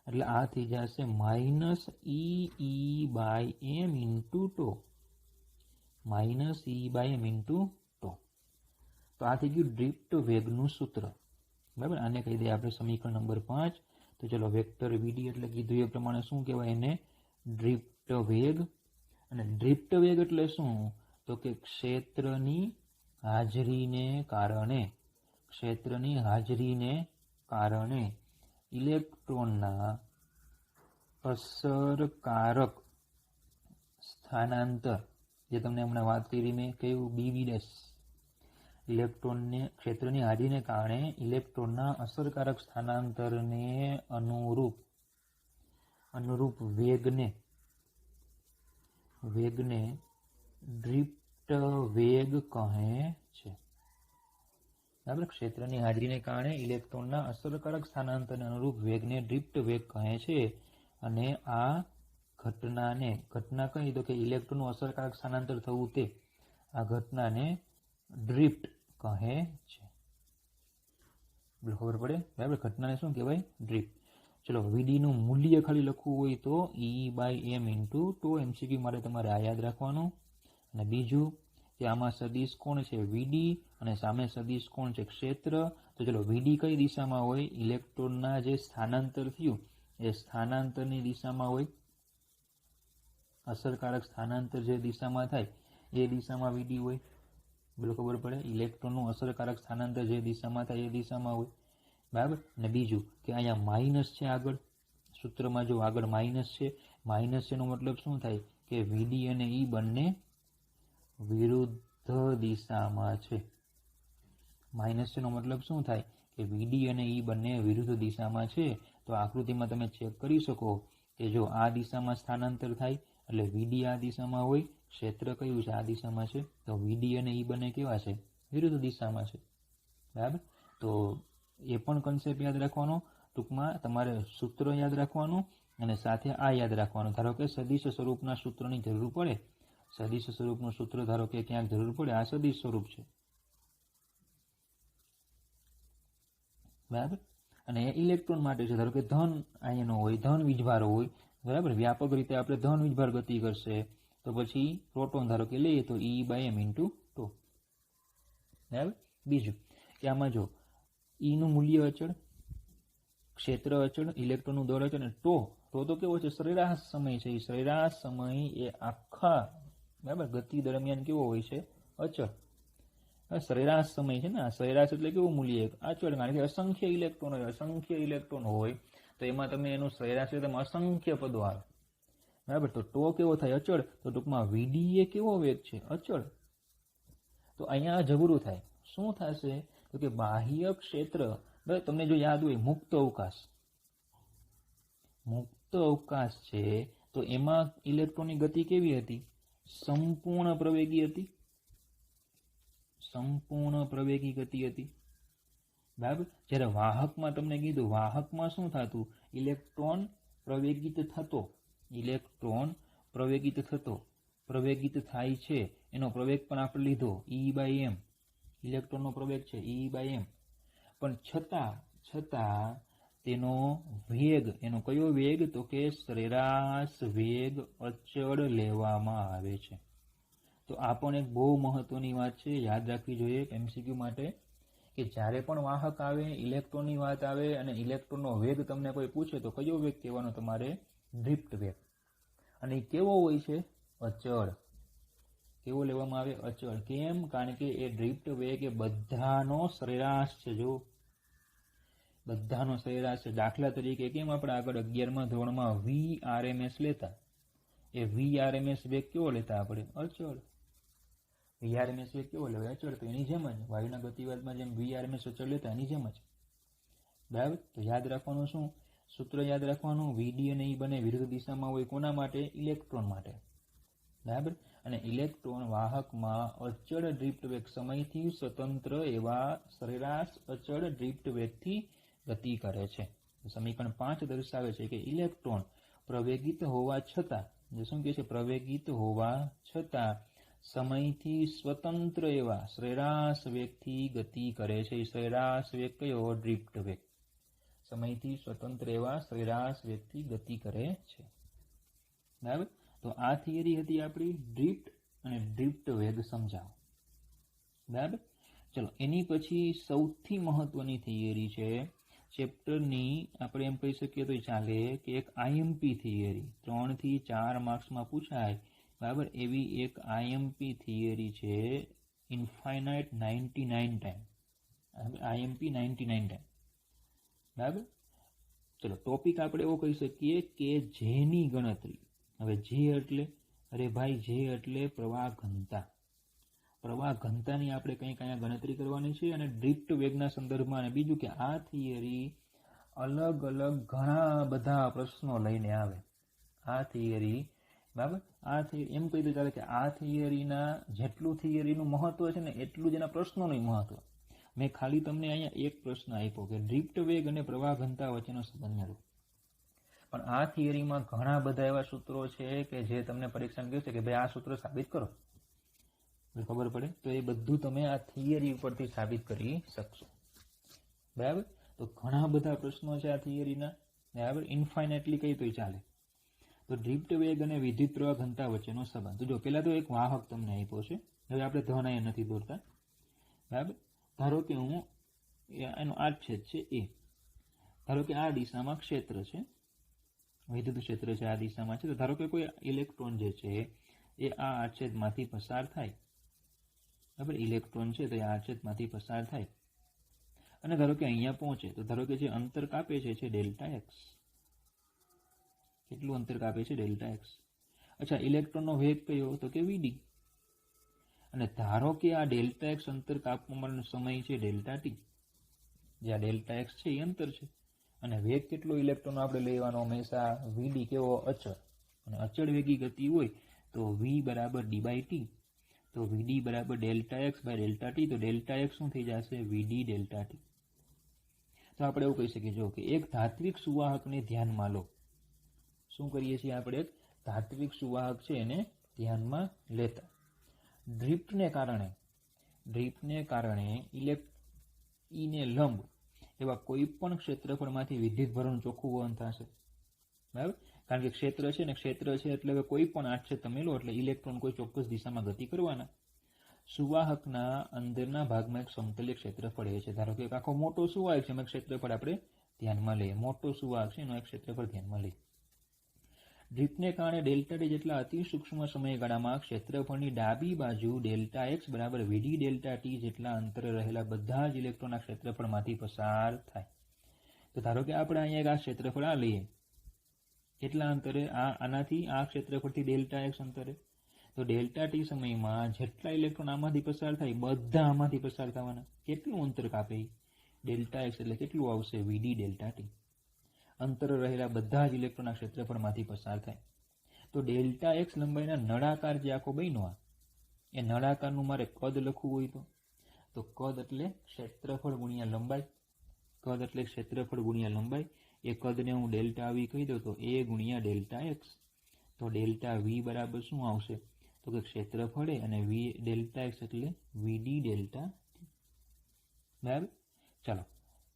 [SPEAKER 1] એટલે આ થઈ જશે minus E by M into two. Minus E by M into two. તો આ થઈ ગયું ડ્રિફ્ટ વેગનું સૂત્ર. બરાબર. આને કહી દઈએ આપણે સમીકરણ નંબર 5. તો ચલો, વેક્ટર વીડી એટલે કીધું એ પ્રમાણે શું કહેવાય એને? ડ્રિફ્ટ વેગ. અને ડ્રિફ્ટ વેગ એટલે શું? તો કે ક્ષેત્રની હાજરીને કારણે ઇલેક્ટ્રોનના અસરકારક સ્થાનાંતર, જે તમને હમણાં વાત કરી મેં કહ્યું બી બી ડેશ, ઇલેક્ટ્રોનને ક્ષેત્રની હાજરીને કારણે ઇલેક્ટ્રોનના અસરકારક સ્થાનાંતરને અનુરૂપ વેગને ડ્રિફ્ટ વેગ કહે છે. બરાબર. ક્ષેત્રની હાજરીને કારણે ઇલેક્ટ્રોનના અસરકારક સ્થાનાંતરને અનુરૂપ વેગને ડ્રિફ્ટ વેગ કહે છે. અને આ ઘટના કઈ? તો કે ઇલેક્ટ્રોનનું અસરકારક સ્થાનાંતર થવું, તે આ ઘટનાને ડ્રિફ્ટ કહે છે. ખબર પડે? બરાબર. ઘટનાને શું કહેવાય? ડ્રિફ્ટ. ચલો, વીડી નું મૂલ્ય ખાલી લખવું હોય તો E by M into two. MCQ માટે તમારે આ યાદ રાખવાનું. અને બીજું કે આમાં સદિશ કોણ છે? વીડી. અને સામે સદિશ કોણ છે? ક્ષેત્ર. તો ચલો, વીડી કઈ દિશામાં હોય? ઇલેક્ટ્રોનના જે સ્થાનાંતર થયું એ સ્થાનાંતરની દિશામાં હોય. અસરકારક સ્થાનાંતર જે દિશામાં થાય એ દિશામાં વીડી હોય. બોલો, ખબર પડે? ઇલેક્ટ્રોનનું અસરકારક સ્થાનાંતર જે દિશામાં થાય એ દિશામાં હોય. બરાબર. અને બીજું કે અહીંયા માઇનસ છે આગળ સૂત્રમાં, જો આગળ માઇનસ છે એનો મતલબ શું થાય? કે વીડી અને ઈ બંને વિરુદ્ધ દિશામાં છે. માઇનસ છે નો મતલબ શું થાય કે વીડી અને ઈ બંને વિરુદ્ધ દિશામાં છે. તો આકૃતિમાં તમે ચેક કરી શકો કે જો આ દિશામાં સ્થાનાંતર થાય એટલે વીડી આ દિશામાં હોય, ક્ષેત્ર કયું છે આ દિશામાં છે, તો વીડી અને ઈ બંને કેવા છે, વિરુદ્ધ દિશામાં છે. બરાબર. તો એ પણ કન્સેપ્ટ યાદ રાખવાનો. ટૂંકમાં તમારે સૂત્ર યાદ રાખવાનું અને સાથે આ યાદ રાખવાનું. ધારો કે સદિશ સ્વરૂપના સૂત્રની જરૂર પડે, સદિશ સ્વરૂપનું સૂત્ર ધારો કે ક્યાંક જરૂર પડે, આ સદિશ સ્વરૂપ છે. બરાબર. અને એ ઇલેક્ટ્રોન માટે છે. ધારો કે ધન આયનો હોય, ધન વીજભારો હોય. બરાબર. વ્યાપક રીતે આપણે ધન વીજભાર ગતિ કરશે તો પછી પ્રોટોન ધારો કે લઈએ તો E/m × τ. બરાબર. બીજું કે આમાં જો ઈનું મૂલ્ય અચળ, ક્ષેત્ર અચળ, ઇલેક્ટ્રોનનું દળ અચળ, અને તો કેવો છે, સરેરાશ સમય છે. એ સરેરાશ સમય એ આખા બરાબર ગતિ દરમિયાન કેવો હોય છે, અચળ. સરેરાશ સમય છે ને, આ સરેરાશ એટલે કેવું મૂલ્ય, અચળ. કારણ કે અસંખ્ય ઇલેક્ટ્રોન હોય તો એમાં તમે એનું સરેરાશ એટલે અસંખ્ય પદો આવે. બરાબર. તો કેવો થાય, અચળ. તો ટૂંકમાં વીડી એ કેવો વેગ છે, અચળ. તો અહીંયા જબરું થાય. શું થશે તો કે બાહ્ય ક્ષેત્ર, બરાબર, તમને જો યાદ હોય મુક્ત અવકાશ છે તો એમાં ઇલેક્ટ્રોનની ગતિ કેવી હતી, સંપૂર્ણ પ્રવેગી હતી. સંપૂર્ણ પ્રવેગી ગતિ હતી. બરાબર. જ્યારે વાહકમાં તમને કીધું, વાહકમાં શું થતું, ઇલેક્ટ્રોન પ્રવેગિત થતો, પ્રવેગિત થાય છે. એનો પ્રવેગ પણ આપણે લીધો E/m, ઇલેક્ટ્રોનનો પ્રવેગ છે E/m. પણ છતાં તેનો વેગ, એનો કયો વેગ, તો કે સરેરાશ વેગ અચળ લેવામાં આવે છે. તો આ પણ એક બહુ મહત્વની વાત છે, યાદ રાખવી જોઈએ MCQ માટે, કે જ્યારે પણ વાહક આવે, ઇલેક્ટ્રોનની વાત આવે અને ઇલેક્ટ્રોનનો વેગ તમને કોઈ પૂછે તો કયો વેગ કહેવાનો તમારે, ડ્રિફ્ટ વેગ. અને એ કેવો હોય છે, અચળ. કેવો લેવામાં આવે, અચળ. કેમ? કારણ કે એ ડ્રિફ્ટ વેગ એ બધાનો સરેરાશ છે. જો બધાનો સરેરાશ છે. દાખલા તરીકે કેમ આપણે આગળ 11મા ધોરણમાં VRMS લેતા, એ VRMS વેગ કેવો લેતા આપણે, અચળ. VRMS વેગ કેવો લેવાય, અચળ. તો એની જેમ જ વાયુના ગતિવાદમાં જેમ VRMS અચળ લેતા એની જેમ જ. બરાબર. તો યાદ રાખવાનું શું, સૂત્ર યાદ રાખવાનું, વીડી અને ઈ બંને વિરુદ્ધ દિશામાં હોય. કોના માટે, ઇલેક્ટ્રોન માટે. બરાબર. અને ઇલેક્ટ્રોન વાહકમાં અચળ ડ્રિફ્ટ વેગ, સમયથી સ્વતંત્ર એવા સરેરાશ અચળ ડ્રિફ્ટ વેગથી ગતિ કરે છે. સમીકરણ 5 દર્શાવે છે કે ઇલેક્ટ્રોન પ્રવેગિત હોવા છતાં, શું કહે છે, પ્રવેગિત હોવા છતાં સમયથી સ્વતંત્ર એવા સરેરાશ વેગથી ગતિ કરે છે. સરેરાશ વેગ કયો, ડ્રિફ્ટ વેગ. સમયથી સ્વતંત્ર એવા સરેરાશ વેગથી ગતિ કરે છે. બરાબર. તો આ થિયરી હતી આપણી ડ્રિફ્ટ અને ડ્રિફ્ટ વેગ સમજાવો. બરાબર. ચલો, એની પછી સૌથી મહત્વની થિયરી છે ચેપ્ટરની, આપણે એમ કહી શકીએ તો ચાલે કે એક IMP થિયરી, 3 થી 4 માર્ક્સમાં પૂછાય. બરાબર. એવી એક IMP થિયરી છે, ઇન્ફાઇનાઇટ 99 ટાઈમ. IMP 99 time. બરાબર. ચલો, ટોપિક આપણે એવો કહી શકીએ કે જેની ગણતરી, હવે જે એટલે, અરે ભાઈ, જે એટલે પ્રવાહ ઘનતા. પ્રવાહ ઘનતાની આપણે કંઈક અહીંયા ગણતરી કરવાની છે અને ડ્રિફ્ટ વેગના સંદર્ભમાં. અને બીજું કે આ થિયરી અલગ અલગ ઘણા બધા પ્રશ્નો લઈને આવે. આ થિયરી, બરાબર, આ થિયરી એમ કહી દે ચાલે કે આ થિયરીના જેટલું થિયરીનું મહત્વ છે ને એટલું જ એના પ્રશ્નોનું મહત્વ. મેં ખાલી તમને અહીંયા એક પ્રશ્ન આપ્યો કે ડ્રિફ્ટ વેગ અને પ્રવાહ ઘનતા વચ્ચેનો સંબંધ મેળવો. પણ આ થિયરીમાં ઘણા બધા એવા સૂત્રો છે કે જે તમને પરીક્ષામાં કહેશે કે ભાઈ આ સૂત્ર સાબિત કરો, ખબર પડે. તો એ બધું તમે આ થિયરી ઉપરથી સાબિત કરી શકશો. બરાબર. તો ઘણા બધા પ્રશ્નો છે આ થિયરીના. બરાબર. ઇન્ફાઇનાઇટલી કહી તો ચાલે. તો ડ્રિફ્ટ વેગ અને વિદ્યુત પ્રવાહ ઘનતા વચ્ચેનો સંબંધ. તો જો પેલા તો એક વાહક તમને આપ્યો છે. હવે આપણે ધન અહીંયા નથી દોરતા. બરાબર. ધારો કે હું એનો આડછેદ છે એ, ધારો કે આ દિશામાં ક્ષેત્ર છે, વિદ્યુત ક્ષેત્ર છે આ દિશામાં છે. તો ધારો કે કોઈ ઇલેક્ટ્રોન જે છે એ આ આડછેદમાંથી પસાર થાય. બરાબર. ઇલેક્ટ્રોન છે તો એ આડછેદમાંથી પસાર થાય અને ધારો કે અહીંયા પહોંચે. તો ધારો કે જે અંતર કાપે છે Δx. કેટલું અંતર કાપે છે, Δx. અચ્છા, ઇલેક્ટ્રોનનો વેગ કયો, તો કે vd. અને ધારો કે આ ડેલ્ટા એક્સ અંતર કાપવા માટેનો સમય છે ડેલ્ટા ટી, જે આ ડેલ્ટા એક્સ છે એ અંતર છે, અને વેગ કેટલો ઇલેક્ટ્રોન આપણે લેવાનો હંમેશા વીડી કેવો અચળ, અને અચળ વેગી ગતિ હોય તો વી બરાબર ડી બાય ટી, તો વીડી બરાબર delta X by delta T, તો ડેલ્ટા એક્સ શું થઈ જશે વીડી ડેલ્ટા ટી. તો આપણે એવું કહી શકીએ જો કે એક ધાત્વિક સુવાહકને ધ્યાનમાં લો. શું કરીએ છીએ આપણે? એક ધાત્વિક સુવાહક છે એને ધ્યાનમાં લેતા ડ્રિફ્ટને કારણે ઈને લંબ એવા કોઈ પણ ક્ષેત્રફળમાંથી વિદ્યુતભારનું ચોખ્ખું વહન થશે. બરાબર, કારણ કે ક્ષેત્ર છે ને, ક્ષેત્ર છે એટલે હવે કોઈ પણ આડછેદ તમે લો એટલે ઇલેક્ટ્રોન કોઈ ચોક્કસ દિશામાં ગતિ કરવાના. સુવાહકના અંદરના ભાગમાં એક સમતલીય ક્ષેત્રફળ એ છે. ધારો કે એક આખો મોટો સુવાહક છે, એમાં ક્ષેત્રફળ આપણે ધ્યાનમાં લઈએ, મોટો સુવાહક છે એનો એક ક્ષેત્રફળ ધ્યાનમાં લઈએ. ડ્રિફ્ટને કારણે ડેલ્ટા ટી જેટલા અતિ સૂક્ષ્મ સમયગાળામાં ક્ષેત્રફળની ડાબી બાજુ ડેલ્ટા એક્સ બરાબર વીડી ડેલ્ટા ટી જેટલા અંતરે રહેલા બધા જ ઇલેક્ટ્રોનના ક્ષેત્રફળમાંથી પસાર થાય. તો ધારો કે આપણે અહીંયા આ ક્ષેત્રફળ આ લઈએ, કેટલા અંતરે? આનાથી આ ક્ષેત્રફળથી ડેલ્ટા એક્સ અંતરે. તો ડેલ્ટા ટી સમયમાં જેટલા ઇલેક્ટ્રોન આમાંથી પસાર થાય બધા આમાંથી પસાર થવાના. કેટલું અંતર કાપે? ડેલ્ટા એક્સ એટલે કેટલું આવશે? વીડી ડેલ્ટા ટી. અંતર રહેલા બધા જ ઇલેક્ટ્રોનના ક્ષેત્રફળમાંથી પસાર થાય. તો ડેલ્ટા એક્સ લંબાઈના નળાકાર જે આખો બન્યો, એ નળાકારનું મારે કદ લખવું હોય તો કદ એટલે ક્ષેત્રફળ ગુણ્યા લંબાઈ. કદ એટલે ક્ષેત્રફળ ગુણ્યા લંબાઈ. એ કદને હું ડેલ્ટા વી કહી દઉં તો એ ગુણ્યા ડેલ્ટા એક્સ. તો ડેલ્ટા વી બરાબર શું આવશે? તો કે ક્ષેત્રફળે અને વી ડેલ્ટા એક્સ એટલે વીડી ડેલ્ટા ટી. બરાબર, ચાલો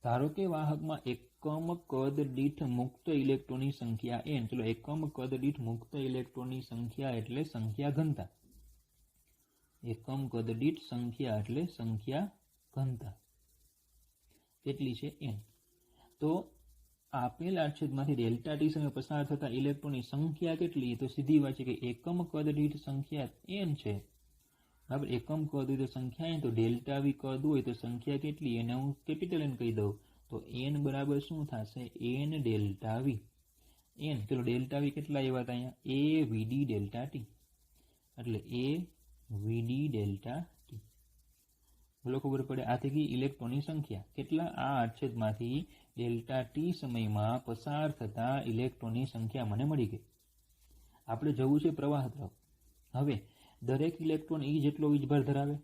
[SPEAKER 1] ધારો કે વાહકમાં એકમ કદ દીઠ મુક્ત ઇલેક્ટ્રોનની સંખ્યા n. ચલો, એકમ કદ દીઠ મુક્ત ઇલેક્ટ્રોનની સંખ્યા એટલે સંખ્યા ઘનતા. એકમ કદ દીઠ સંખ્યા એટલે સંખ્યા ઘનતા કેટલી છે? n. તો આપેલ આડછેદમાંથી ડેલ્ટા ટી સમય પસાર થતા ઇલેક્ટ્રોનની સંખ્યા કેટલી? તો સીધી વાત છે કે એકમ કદ દીઠ સંખ્યા n છે. બરાબર, એકમ કદ હોય તો સંખ્યા n, તો ડેલ્ટા વી કદ હોય તો સંખ્યા કેટલી? એને હું કેપિટલ n કહી દઉં તો n બરાબર શું થશે? n delta V. n, ચલો ડેલ્ટા વી કેટલા આવ્યા હતા અહીંયા? a વીડી ડેલ્ટા ટી, એટલે a વીડી ડેલ્ટા ટી. બોલો ખબર પડે? આ થઈ ગઈ ઇલેક્ટ્રોનની સંખ્યા. કેટલા? આ આડછેદમાંથી ડેલ્ટા ટી સમયમાં પસાર થતા ઇલેક્ટ્રોનની સંખ્યા મને મળી ગઈ. આપણે જવું છે પ્રવાહ તરફ. હવે દરેક ઇલેક્ટ્રોન E જેટલો વીજભાર ધરાવે,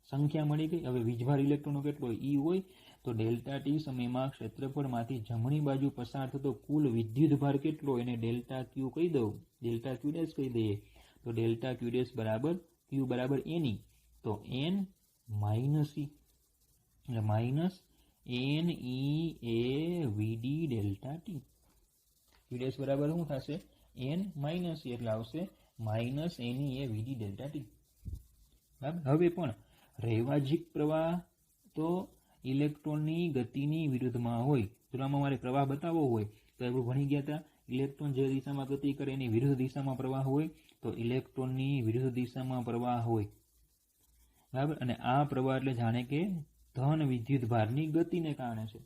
[SPEAKER 1] સંખ્યા મળી ગઈ. હવે વીજભાર ઇલેક્ટ્રોનનો કેટલો E હોય તો ડેલ્ટા ટી સમયમાં ક્ષેત્રફળમાંથી જમણી બાજુ પસાર થતો કુલ વિદ્યુતભાર કેટલો? એને ડેલ્ટા ક્યુ કહી દઉં, ડેલ્ટા ક્યુ ડેશ કહી દઈએ. તો ડેલ્ટા ક્યુ ડેશ બરાબર ક્યુ બરાબર એની, તો n માઇનસ E, એટલે minus n e a VD delta T. Q dash બરાબર શું થશે? n માઇનસ E, એટલે આવશે minus n e a VD delta T. બરાબર, હવે પણ રૈવાજિક પ્રવાહ તો ઇલેક્ટ્રોનની ગતિની વિરુદ્ધમાં હોય. જો આમાં મારે પ્રવાહ બતાવવો હોય તો આપણે ભણી ગયા હતા, ઇલેક્ટ્રોન જે દિશામાં ગતિ કરે એની વિરુદ્ધ દિશામાં પ્રવાહ હોય, તો ઇલેક્ટ્રોનની વિરુદ્ધ દિશામાં પ્રવાહ હોય. બરાબર, અને આ પ્રવાહ એટલે જાણે કે ધન વિદ્યુતભારની ગતિને કારણે છે.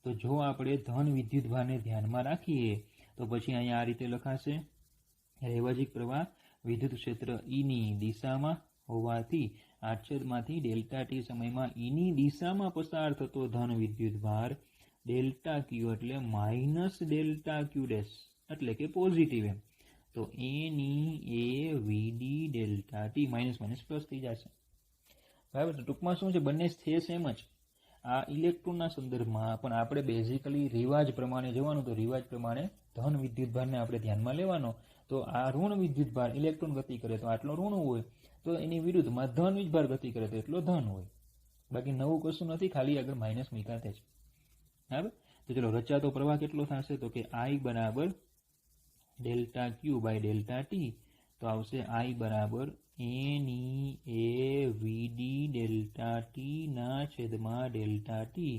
[SPEAKER 1] તો જો આપણે ધન વિદ્યુતભારને ધ્યાનમાં રાખીએ તો પછી અહીંયા આ રીતે લખાશે: રૈવાજિક પ્રવાહ વિદ્યુત ક્ષેત્ર E ની દિશામાં હોવાથી આડછેદમાંથી ડેલ્ટા ટી સમયમાં E ની દિશામાં પસાર થતો ધન વિદ્યુતભાર ડેલ્ટા ક્યુ એટલે માઇનસ ડેલ્ટા ક્યુ ડેશ એટલે કે પોઝિટિવ એમ. તો n e a VD delta T minus minus plus થઈ જશે. બરાબર, તો ટૂંકમાં શું છે? બંને છે સેમ જ. આ ઇલેક્ટ્રોનના સંદર્ભમાં પણ આપણે બેઝિકલી રિવાજ પ્રમાણે જવાનું. તો રિવાજ પ્રમાણે ધન વિદ્યુતભારને આપણે ધ્યાનમાં લેવાનો. તો આ ઋણ વિદ્યુતભાર ઇલેક્ટ્રોન ગતિ કરે તો આટલો ઋણ હોય, તો એની વિરુદ્ધમાં ધન વિદ્યુતભાર ગતિ કરે તો એટલો ધન હોય. બાકી નવું કશું નથી, ખાલી આગળ માઇનસ મૂકાતે જ. બરાબર, તો ચલો રચાતો પ્રવાહ કેટલો થશે? તો કે I બરાબર delta Q by delta T. તો આવશે I બરાબર n e a VD delta T ના છેદમાં ડેલ્ટા ટી.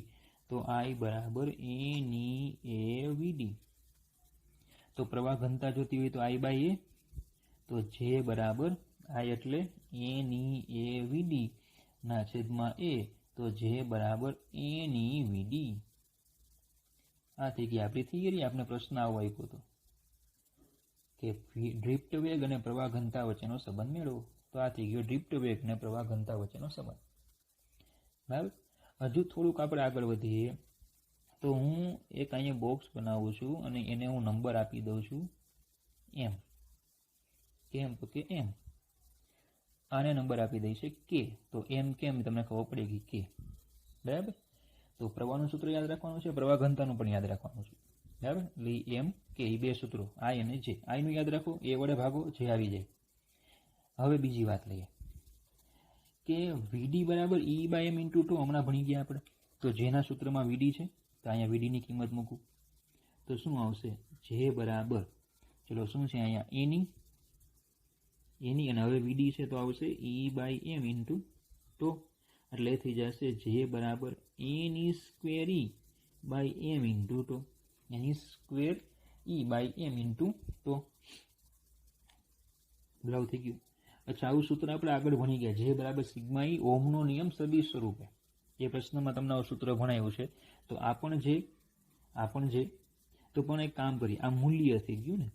[SPEAKER 1] તો I બરાબર n e a વીડી. તો પ્રવાહ ઘનતા જોતી હોય તો I બાય a. તો J બરાબર I એટલે n e a વીડી ના છેદમાં a. તો J બરાબર n e વીડી. આ થઈ ગઈ આપણી થિયરી. આપણે પ્રશ્ન આવો આપ્યો હતો કે ડ્રિફ્ટ વેગ અને પ્રવાહ ઘનતા વચ્ચેનો સંબંધ મેળવો. તો આ થઈ ગયો ડ્રિફ્ટ વેગ અને પ્રવાહ ઘનતા વચ્ચેનો સંબંધ. બરાબર. હજુ થોડુંક આપણે આગળ વધીએ તો હું એક અહીંયા બોક્સ બનાવું છું અને એને હું નંબર આપી દઉં છું એમ. કેમ? તો કે એમ. આને નંબર આપી દઈશ કે. તો એમ કેમ તમને ખબર પડી ગઈ કે. બરાબર. તો પ્રવાહનું સૂત્ર યાદ રાખવાનું છે, પ્રવાહ ઘનતાનું પણ યાદ રાખવાનું છે. બરાબર. એટલે એમ કે એ બે સૂત્રો આઈ અને જે. આઈનું યાદ રાખો, એ વડે ભાગો, જે આવી જાય. હવે બીજી વાત લઈએ કે વીડી બરાબર ઈ બાય એમ ઇન્ટુ ટુ. હમણાં ભણી ગયા આપણે. તો જેના સૂત્રમાં વીડી છે તો અહીંયા વીડીની કિંમત મૂકું તો શું આવશે? જે બરાબર, ચલો શું છે અહીંયા એની અને હવે વીડી છે તો આવશે E by M into two. એટલે થઈ જશે જે બરાબર એની square E by M into two. એની square E by M into two. બરાબર થઈ ગયું. અચ્છા, આવું સૂત્ર આપણે આગળ ભણી ગયા. જે બરાબર સિગ્મા ઈ ઓહમનો નિયમ સદિશ સ્વરૂપે. એ પ્રશ્નમાં તમને આવું સૂત્ર ભણાયું છે. તો આ પણ જે તો પણ એક કામ કરીએ, આ મૂલ્ય થઈ ગયું ને,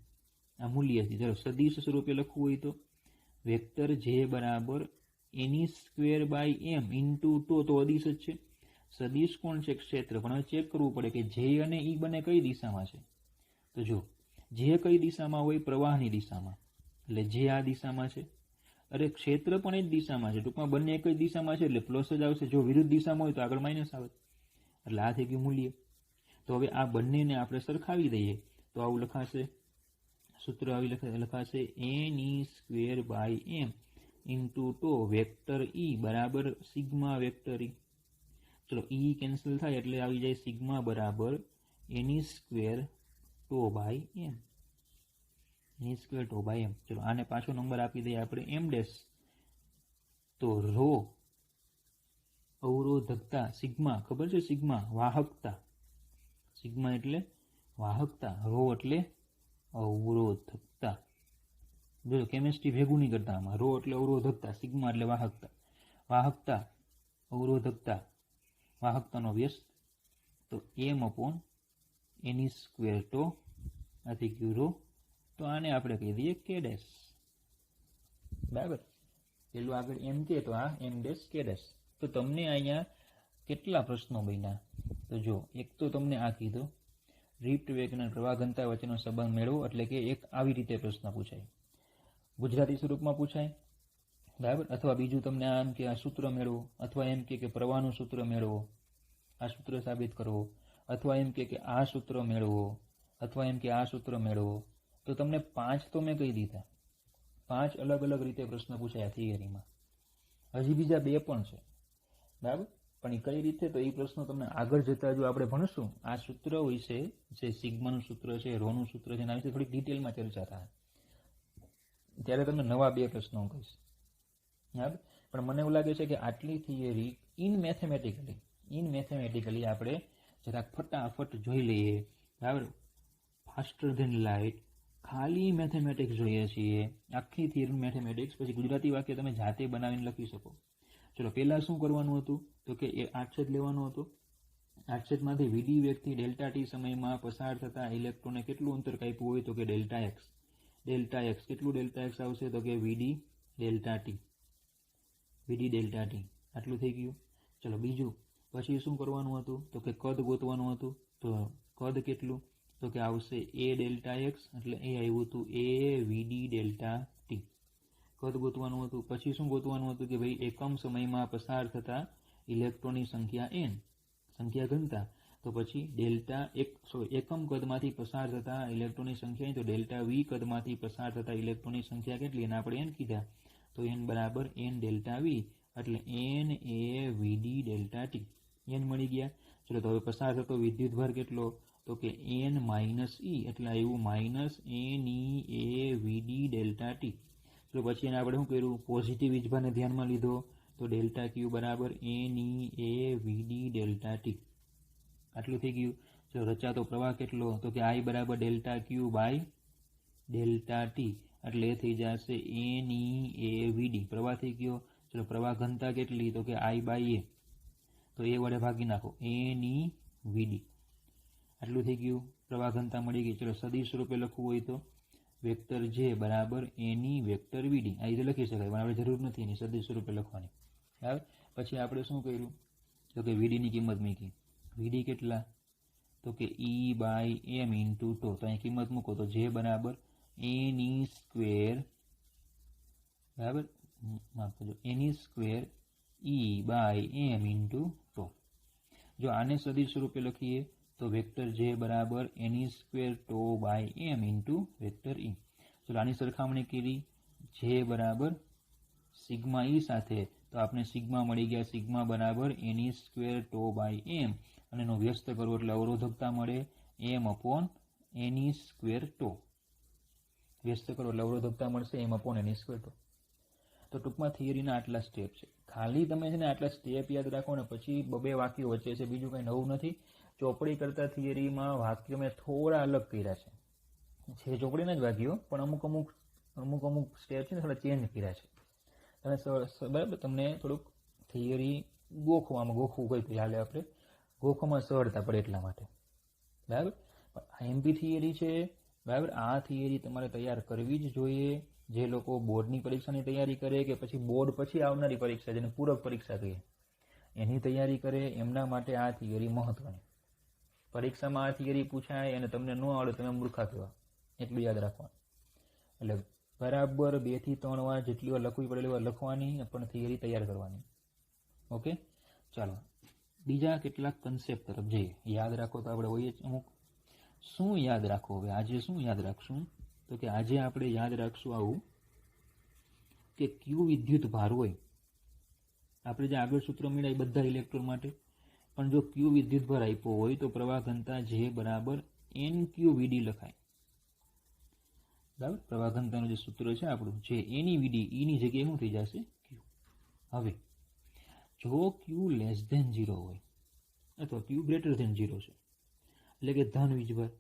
[SPEAKER 1] આ મૂલ્યથી ચાલો સદિશ સ્વરૂપે લખવું હોય તો વેક્ટર જે બરાબર એની square by M into two. તો અદિશ જ છે. સદિશ કોણ છે? ક્ષેત્ર. પણ હવે ચેક કરવું પડે કે જે અને ઈ બંને કઈ દિશામાં છે. તો જો જે કઈ દિશામાં હોય? પ્રવાહની દિશામાં. એટલે જે આ દિશામાં છે. અરે ક્ષેત્ર પણ એ જ દિશામાં છે. ટૂંકમાં બંને એક જ દિશામાં છે એટલે પ્લસ જ આવશે. જો વિરુદ્ધ દિશામાં હોય તો આગળ માઇનસ આવે. એટલે આ થઈ ગયું મૂલ્ય. તો હવે આ બંનેને આપણે સરખાવી દઈએ તો આવું લખાશે, સૂત્ર આવી લખાશે N E square by M into two vector E બરાબર સિગ્મા વેક્ટર ઈ. ચલો ઈ કેન્સલ થાય એટલે આવી જાય સિગ્મા બરાબર એની સ્ક્વેર ટુ બાય એમ. એની સ્ક્વેર ટુ બાય એમ. ચલો આને પાછો નંબર આપી દઈએ આપણે એમ ડેશ. તો રો અવરોધકતા, સિગ્મા ખબર છે? સિગ્મા વાહકતા. સિગ્મા એટલે વાહકતા, રો એટલે અવરોધકતા. જો કેમિસ્ટ્રી ભેગું નહીં કરતા આમાં. રો એટલે અવરોધકતા, સિગ્મા એટલે વાહકતા. વાહકતા, અવરોધકતા, વાહકતાનો વ્યસ્ત. તો એમ અપોન એની સ્ક્વેર ટુ આ થઈ ગયું રો. તો આને આપણે કહી દઈએ કે ડેશ. બરાબર. પેલું આગળ એમ કે તો આ એમ ડેશ કે ડેશ. તો તમને અહીંયા કેટલા પ્રશ્નો બન્યા? તો જો એક તો તમને આ કીધો ડ્રિફ્ટ વેગ અને પ્રવાહ ઘનતા વચ્ચેનો સંબંધ મેળવો. એટલે કે એક આવી રીતે પ્રશ્ન પૂછાય, ગુજરાતી સ્વરૂપમાં પૂછાય. બરાબર. અથવા બીજું તમને આમ કે આ સૂત્ર મેળવો, અથવા એમ કે પ્રવાહનું સૂત્ર મેળવો, આ સૂત્ર સાબિત કરવો, અથવા એમ કે આ સૂત્ર મેળવો, અથવા એમ કે આ સૂત્ર મેળવો. તો તમને 5 તો મેં કહી દીધા. 5 અલગ અલગ રીતે પ્રશ્ન પૂછાયા થિયરીમાં. હજી બીજા 2 પણ છે. બરાબર. પણ એ કઈ રીતે? તો એ પ્રશ્નો તમને આગળ જતા જો આપણે ભણશું આ સૂત્ર વિશે, જે સિગ્માનું સૂત્ર છે, રોનું સૂત્ર છે, એના વિશે થોડીક ડિટેલમાં ચર્ચા થાય ત્યારે તમને નવા 2 પ્રશ્નો કહીશ. બરાબર. પણ મને એવું લાગે છે કે આટલી થિયરી ઇન મેથેમેટિકલી આપણે જરાક ફટાફટ જોઈ લઈએ. બરાબર. Faster than light. ખાલી મેથેમેટિક્સ જોઈએ છીએ, આખી થિયરી મેથેમેટિક્સ. પછી ગુજરાતી વાક્ય તમે જાતે બનાવીને લખી શકો. ચલો પહેલાં શું કરવાનું હતું? તો કે એ આડછેદ લેવાનો હતો. આડછેદમાંથી વીડી વેગથી ડેલ્ટા ટી સમયમાં પસાર થતા ઇલેક્ટ્રોને કેટલું અંતર કાપ્યું હોય? તો કે ડેલ્ટા એક્સ. ડેલ્ટા એક્સ કેટલું? ડેલ્ટા એક્સ આવશે તો કે વીડી ડેલ્ટા ટી. વીડી ડેલ્ટા ટી આટલું થઈ ગયું. ચલો બીજું પછી શું કરવાનું હતું? તો કે કદ ગોતવાનું હતું. તો કદ કેટલું? તો કે આવશે એ ડેલ્ટા એક્સ. એટલે એ આવ્યું હતું એ વીડી ડેલ્ટા ટી. કદ ગોતવાનું હતું. પછી શું ગોતવાનું હતું? કે ભાઈ એકમ સમયમાં પસાર થતા ઇલેક્ટ્રોનની સંખ્યા એન, સંખ્યા ઘનતા. તો પછી એકમ કદમાંથી પસાર થતા ઇલેક્ટ્રોનની સંખ્યા, તો ડેલ્ટા વી કદમાંથી પસાર થતા ઇલેક્ટ્રોનની સંખ્યા કેટલી? અને આપણે એન કીધા. તો એન બરાબર એન ડેલ્ટા વી. એટલે N A VD delta T. N મળી ગયા. ચલો તો હવે પસાર થતો વિદ્યુતભાર કેટલો? તો કે એન માઇનસ ઈ. એટલે આવ્યું માઇનસ એન ઈ એ વીડી ડેલ્ટા ટી. ચલો પછી એને આપણે શું કર્યું? પોઝિટિવ વીજભારને ધ્યાનમાં લીધો. તો ડેલ્ટા ક્યુ બરાબર એન ઈ એ વીડી ડેલ્ટા ટી. આટલું થઈ ગયું. ચલો રચાતો પ્રવાહ કેટલો? તો કે આઈ બરાબર delta Q by delta T. એટલે એ થઈ જશે એન ઈ એ વીડી. પ્રવાહ થઈ ગયો. ચલો પ્રવાહ ઘનતા કેટલી? તો કે આઈ બાય એ. તો એ વડે ભાગી નાખો એન ઈ વીડી. આટલું થઈ ગયું. પ્રવાહ ઘનતા મળી ગઈ. ચલો સદિશ રૂપે લખવું હોય તો વેક્ટર જે બરાબર એની વેક્ટર વીડી આ રીતે લખી શકાય, પણ આપણે જરૂર નથી એની સદિશ સ્વરૂપે લખવાની. બરાબર. પછી આપણે શું કર્યું તો કે વીડીની કિંમત મૂકી. વીડી કેટલા તો કે E/m × τ. તો અહીં કિંમત મૂકો તો જે બરાબર એની સ્ક્વેર બરાબર માફ કરજો એની સ્ક્વેર E/m × τ. જો આને સદિશ સ્વરૂપે લખીએ તો વેક્ટર જે બરાબર એની સ્ક્વેર τ/m × વેક્ટર E. ચલો આની સરખામણી કરી જે બરાબર સિગ્મા E સાથે તો આપણે સિગ્મા મળી ગયા સિગ્મા બરાબર એની સ્ક્વેર τ/m અને એનો વ્યસ્ત કરો એટલે અવરોધકતા મળે m/એની સ્ક્વેર τ. વ્યસ્ત કરો એટલે અવરોધકતા મળશે m/એની સ્ક્વેર τ. તો ટૂંકમાં થિયરીના આટલા સ્ટેપ છે. ખાલી તમે છે ને આટલા સ્ટેપ યાદ રાખો ને પછી બબે વાક્યો વચ્ચે છે, બીજું કંઈ નવું નથી. ચોપડી કરતાં થિયરીમાં વાક્યો મેં થોડા અલગ કર્યા છે ચોપડીના જ વાક્યો, પણ અમુક સ્ટેપ છે ને થોડા ચેન્જ કર્યા છે. તમે બરાબર તમને થોડુંક થિયરી ગોખવું કોઈ હાલે આપણે ગોખવામાં સરળતા પડે એટલા માટે. બરાબર. એમપી થિયરી છે બરાબર. આ થિયરી તમારે તૈયાર કરવી જ જોઈએ. જે લોકો બોર્ડની પરીક્ષાની તૈયારી કરે કે પછી બોર્ડ પછી આવનારી પરીક્ષા જેને પૂરક પરીક્ષા કહીએ એની તૈયારી કરે એમના માટે આ થિયરી મહત્વની. પરીક્ષામાં આ થિયરી પૂછાય અને તમને ન આવડે તમે મૂર્ખા કહેવા, એટલું યાદ રાખવાનું. એટલે બરાબર 2 થી 3 વાર જેટલી વાર લખવી પડે એટલી વાર લખવાની પણ થિયરી તૈયાર કરવાની. ઓકે, ચાલો બીજા કેટલાક કન્સેપ્ટ તરફ જઈએ. યાદ રાખો તો આપણે હોઈએ જ અમુક. શું યાદ રાખો હવે આજે શું યાદ રાખશું તો કે આજે આપણે યાદ રાખશું આવું કે ક્યુ વિદ્યુત ભાર હોય, આપણે જે આગળ સૂત્ર મળ્યા એ બધા ઇલેક્ટ્રોન માટે, પણ જો ક્યુ વિદ્યુત ભાર આપ્યો હોય તો પ્રવાહ ઘનતા જે બરાબર NQVD લખાય. બરાબર. પ્રવાહ ઘનતાનું જે સૂત્ર છે આપણું જે એની વીડી ઈની જગ્યાએ શું થઈ જશે ક્યુ. હવે જો ક્યુ <0 હોય અથવા ક્યુ <0 છે એટલે કે ધન વીજભાર,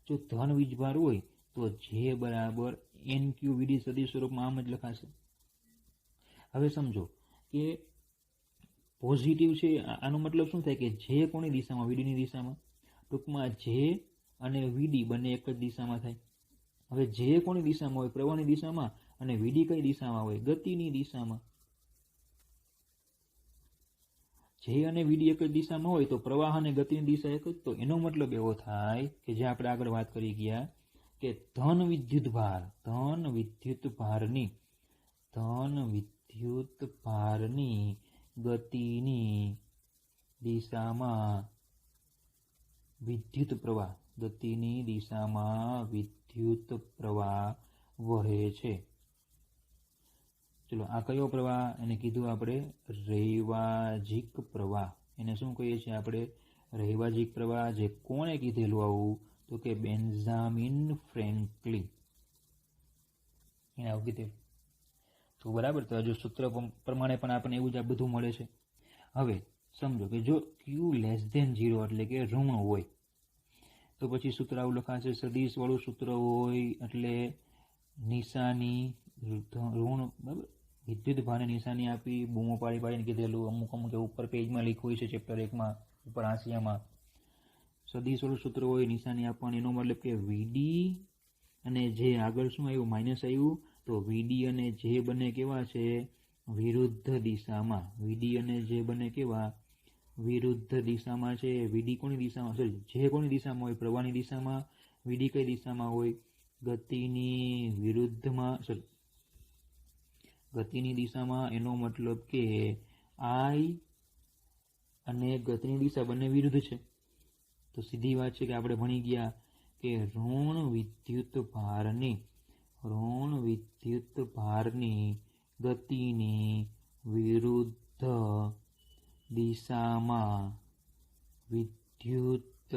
[SPEAKER 1] જો ધન વીજભાર હોય તો જે બરાબર NQVD સદિશ સ્વરૂપમાં આમ જ લખાશે. હવે સમજો કે પોઝિટિવ છે, આનો મતલબ શું થાય કે જે કોની દિશામાં વીડીની દિશામાં, ટૂંકમાં જે અને વીડી બંને એક જ દિશામાં થાય. હવે જે કોની દિશામાં હોય પ્રવાહની દિશામાં અને વીડી કઈ દિશામાં હોય ગતિની દિશામાં. જે અને વીડી એક જ દિશામાં હોય તો પ્રવાહ અને ગતિની દિશા એક જ. તો એનો મતલબ એવો થાય કે જે આપણે આગળ વાત કરી ગયા કે ધન વિદ્યુત ભારની ગતિની દિશામાં વિદ્યુત પ્રવાહ વહે છે. ચલો આ કયો પ્રવાહ એને કીધું આપણે રૈવાજિક પ્રવાહ. એને શું કહીએ છીએ આપણે રૈવાજિક પ્રવાહ. જે કોણે કીધેલું આવું તો કે બેન્જામિન ફ્રેન્કલિન એને આવું કીધેલું. તો બરાબર. તો હજુ સૂત્ર પ્રમાણે પણ આપણને એવું જ આ બધું મળે છે. હવે સમજો કે જો ક્યુ <0 એટલે કે ઋણ હોય તો પછી સૂત્ર આવું લખાશે સદિશ વાળું સૂત્ર હોય એટલે નિશાની ઋણ. બરાબર. વિદ્યુત ભારને નિશાની આપી બૂમો પાડીને કીધેલું. અમુક ઉપર પેજમાં લખ્યું છે ચેપ્ટર 1માં ઉપર હાંસિયામાં. સદિશ વાળું સૂત્ર હોય નિશાની આપવાની, એનો મતલબ કે વીડી અને જે આગળ શું આવ્યું માઇનસ આવ્યું તો વીડી અને જે બંને કેવા છે વિરુદ્ધ દિશામાં. વીડી અને જે બંને કેવા વિરુદ્ધ દિશામાં છે. વીડી કોની દિશામાં જે કોની દિશામાં હોય પ્રવાહની દિશામાં, વીડી કઈ દિશામાં હોય ગતિની વિરુદ્ધમાં ગતિની દિશામાં. એનો મતલબ કે I અને ગતિની દિશા બંને વિરુદ્ધ છે. તો સીધી વાત છે કે આપણે ભણી ગયા કે ઋણ વિદ્યુત ભારની ગતિની વિરુદ્ધ દિશામાં વિદ્યુત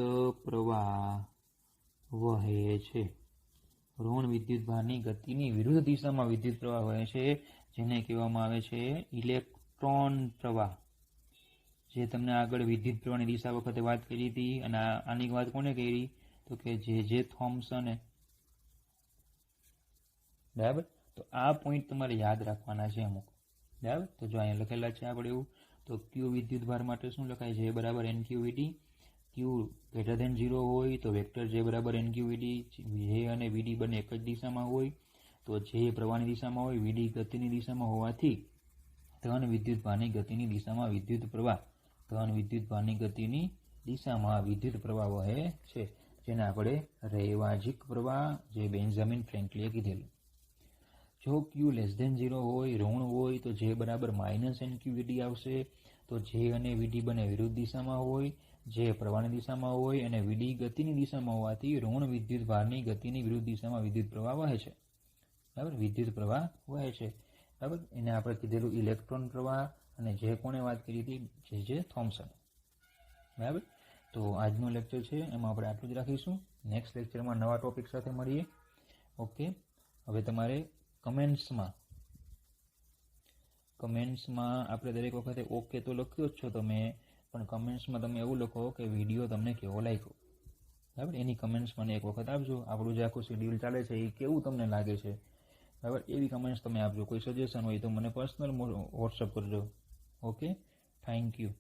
[SPEAKER 1] પ્રવાહ વહે છે. ઋણ વિદ્યુત ભારની ગતિની વિરુદ્ધ દિશામાં વિદ્યુત પ્રવાહ વહે છે જેને કહેવામાં આવે છે ઇલેક્ટ્રોન પ્રવાહ. જે તમને આગળ વિદ્યુત પ્રવાહની દિશા વખતે વાત કરી હતી. અને આની વાત કોને કરી તો કે જે થોમ્સને. બરાબર. તો આ પોઈન્ટ તમારે યાદ રાખવાના છે અમુક. બરાબર. તો જો અહીંયા લખેલા છે આપણે એવું તો ક્યુ વિદ્યુત ભાર માટે શું લખાય છે બરાબર NQVD. ક્યુ ગ્રેટર ધેન 0 હોય તો વેક્ટર જે બરાબર NQVD, જે અને VD બંને એક જ દિશામાં હોય તો જે પ્રવાહની દિશામાં હોય, VD ગતિની દિશામાં હોવાથી ધન વિદ્યુતભારની ગતિની દિશામાં વિદ્યુત પ્રવાહ, ધન વિદ્યુતભારની ગતિની દિશામાં વિદ્યુત પ્રવાહ વહે છે, જેને આપણે રૈવાજિક પ્રવાહ, જે બેન્જામિન ફ્રેન્કલીએ કીધેલું. જો Q લેસ ધેન 0 હોય, ઋણ હોય તો જે બરાબર -NQVD આવશે. તો જે અને VD બંને વિરુદ્ધ દિશામાં હોય, જે પ્રવાહની દિશામાં હોય અને VD ગતિની દિશામાં હોવાથી ઋણ વિદ્યુતભારની ગતિની વિરુદ્ધ દિશામાં વિદ્યુત પ્રવાહ વહે છે. બરાબર, વિદ્યુત પ્રવાહ વહે છે. બરાબર, એને આપણે કીધેલું ઇલેક્ટ્રોન પ્રવાહ, અને જે કોણે વાત કરી હતી, જે થોમ્સન. બરાબર, તો આજનું લેક્ચર છે એમાં આપણે આટલું જ રાખીશું. નેક્સ્ટ લેક્ચરમાં નવા ટોપિક સાથે મળીએ. ઓકે, હવે તમારે કમેન્ટ્સમાં આપણે દરેક વખતે ઓકે તો લખ્યો જ છો તમે, પણ કમેન્ટ્સમાં તમે એવું લખો કે વિડીયો તમને કેવો લાગ્યો. બરાબર, એની કમેન્ટ્સ મને એક વખત આપજો. આપણું જે આખું શેડ્યુલ ચાલે છે એ કેવું તમને લાગે છે. બરાબર, એવી કમેન્ટ્સ તમે આપજો. કોઈ સજેશન હોય તો મને પર્સનલ વોટ્સઅપ કરજો. Okay, thank you.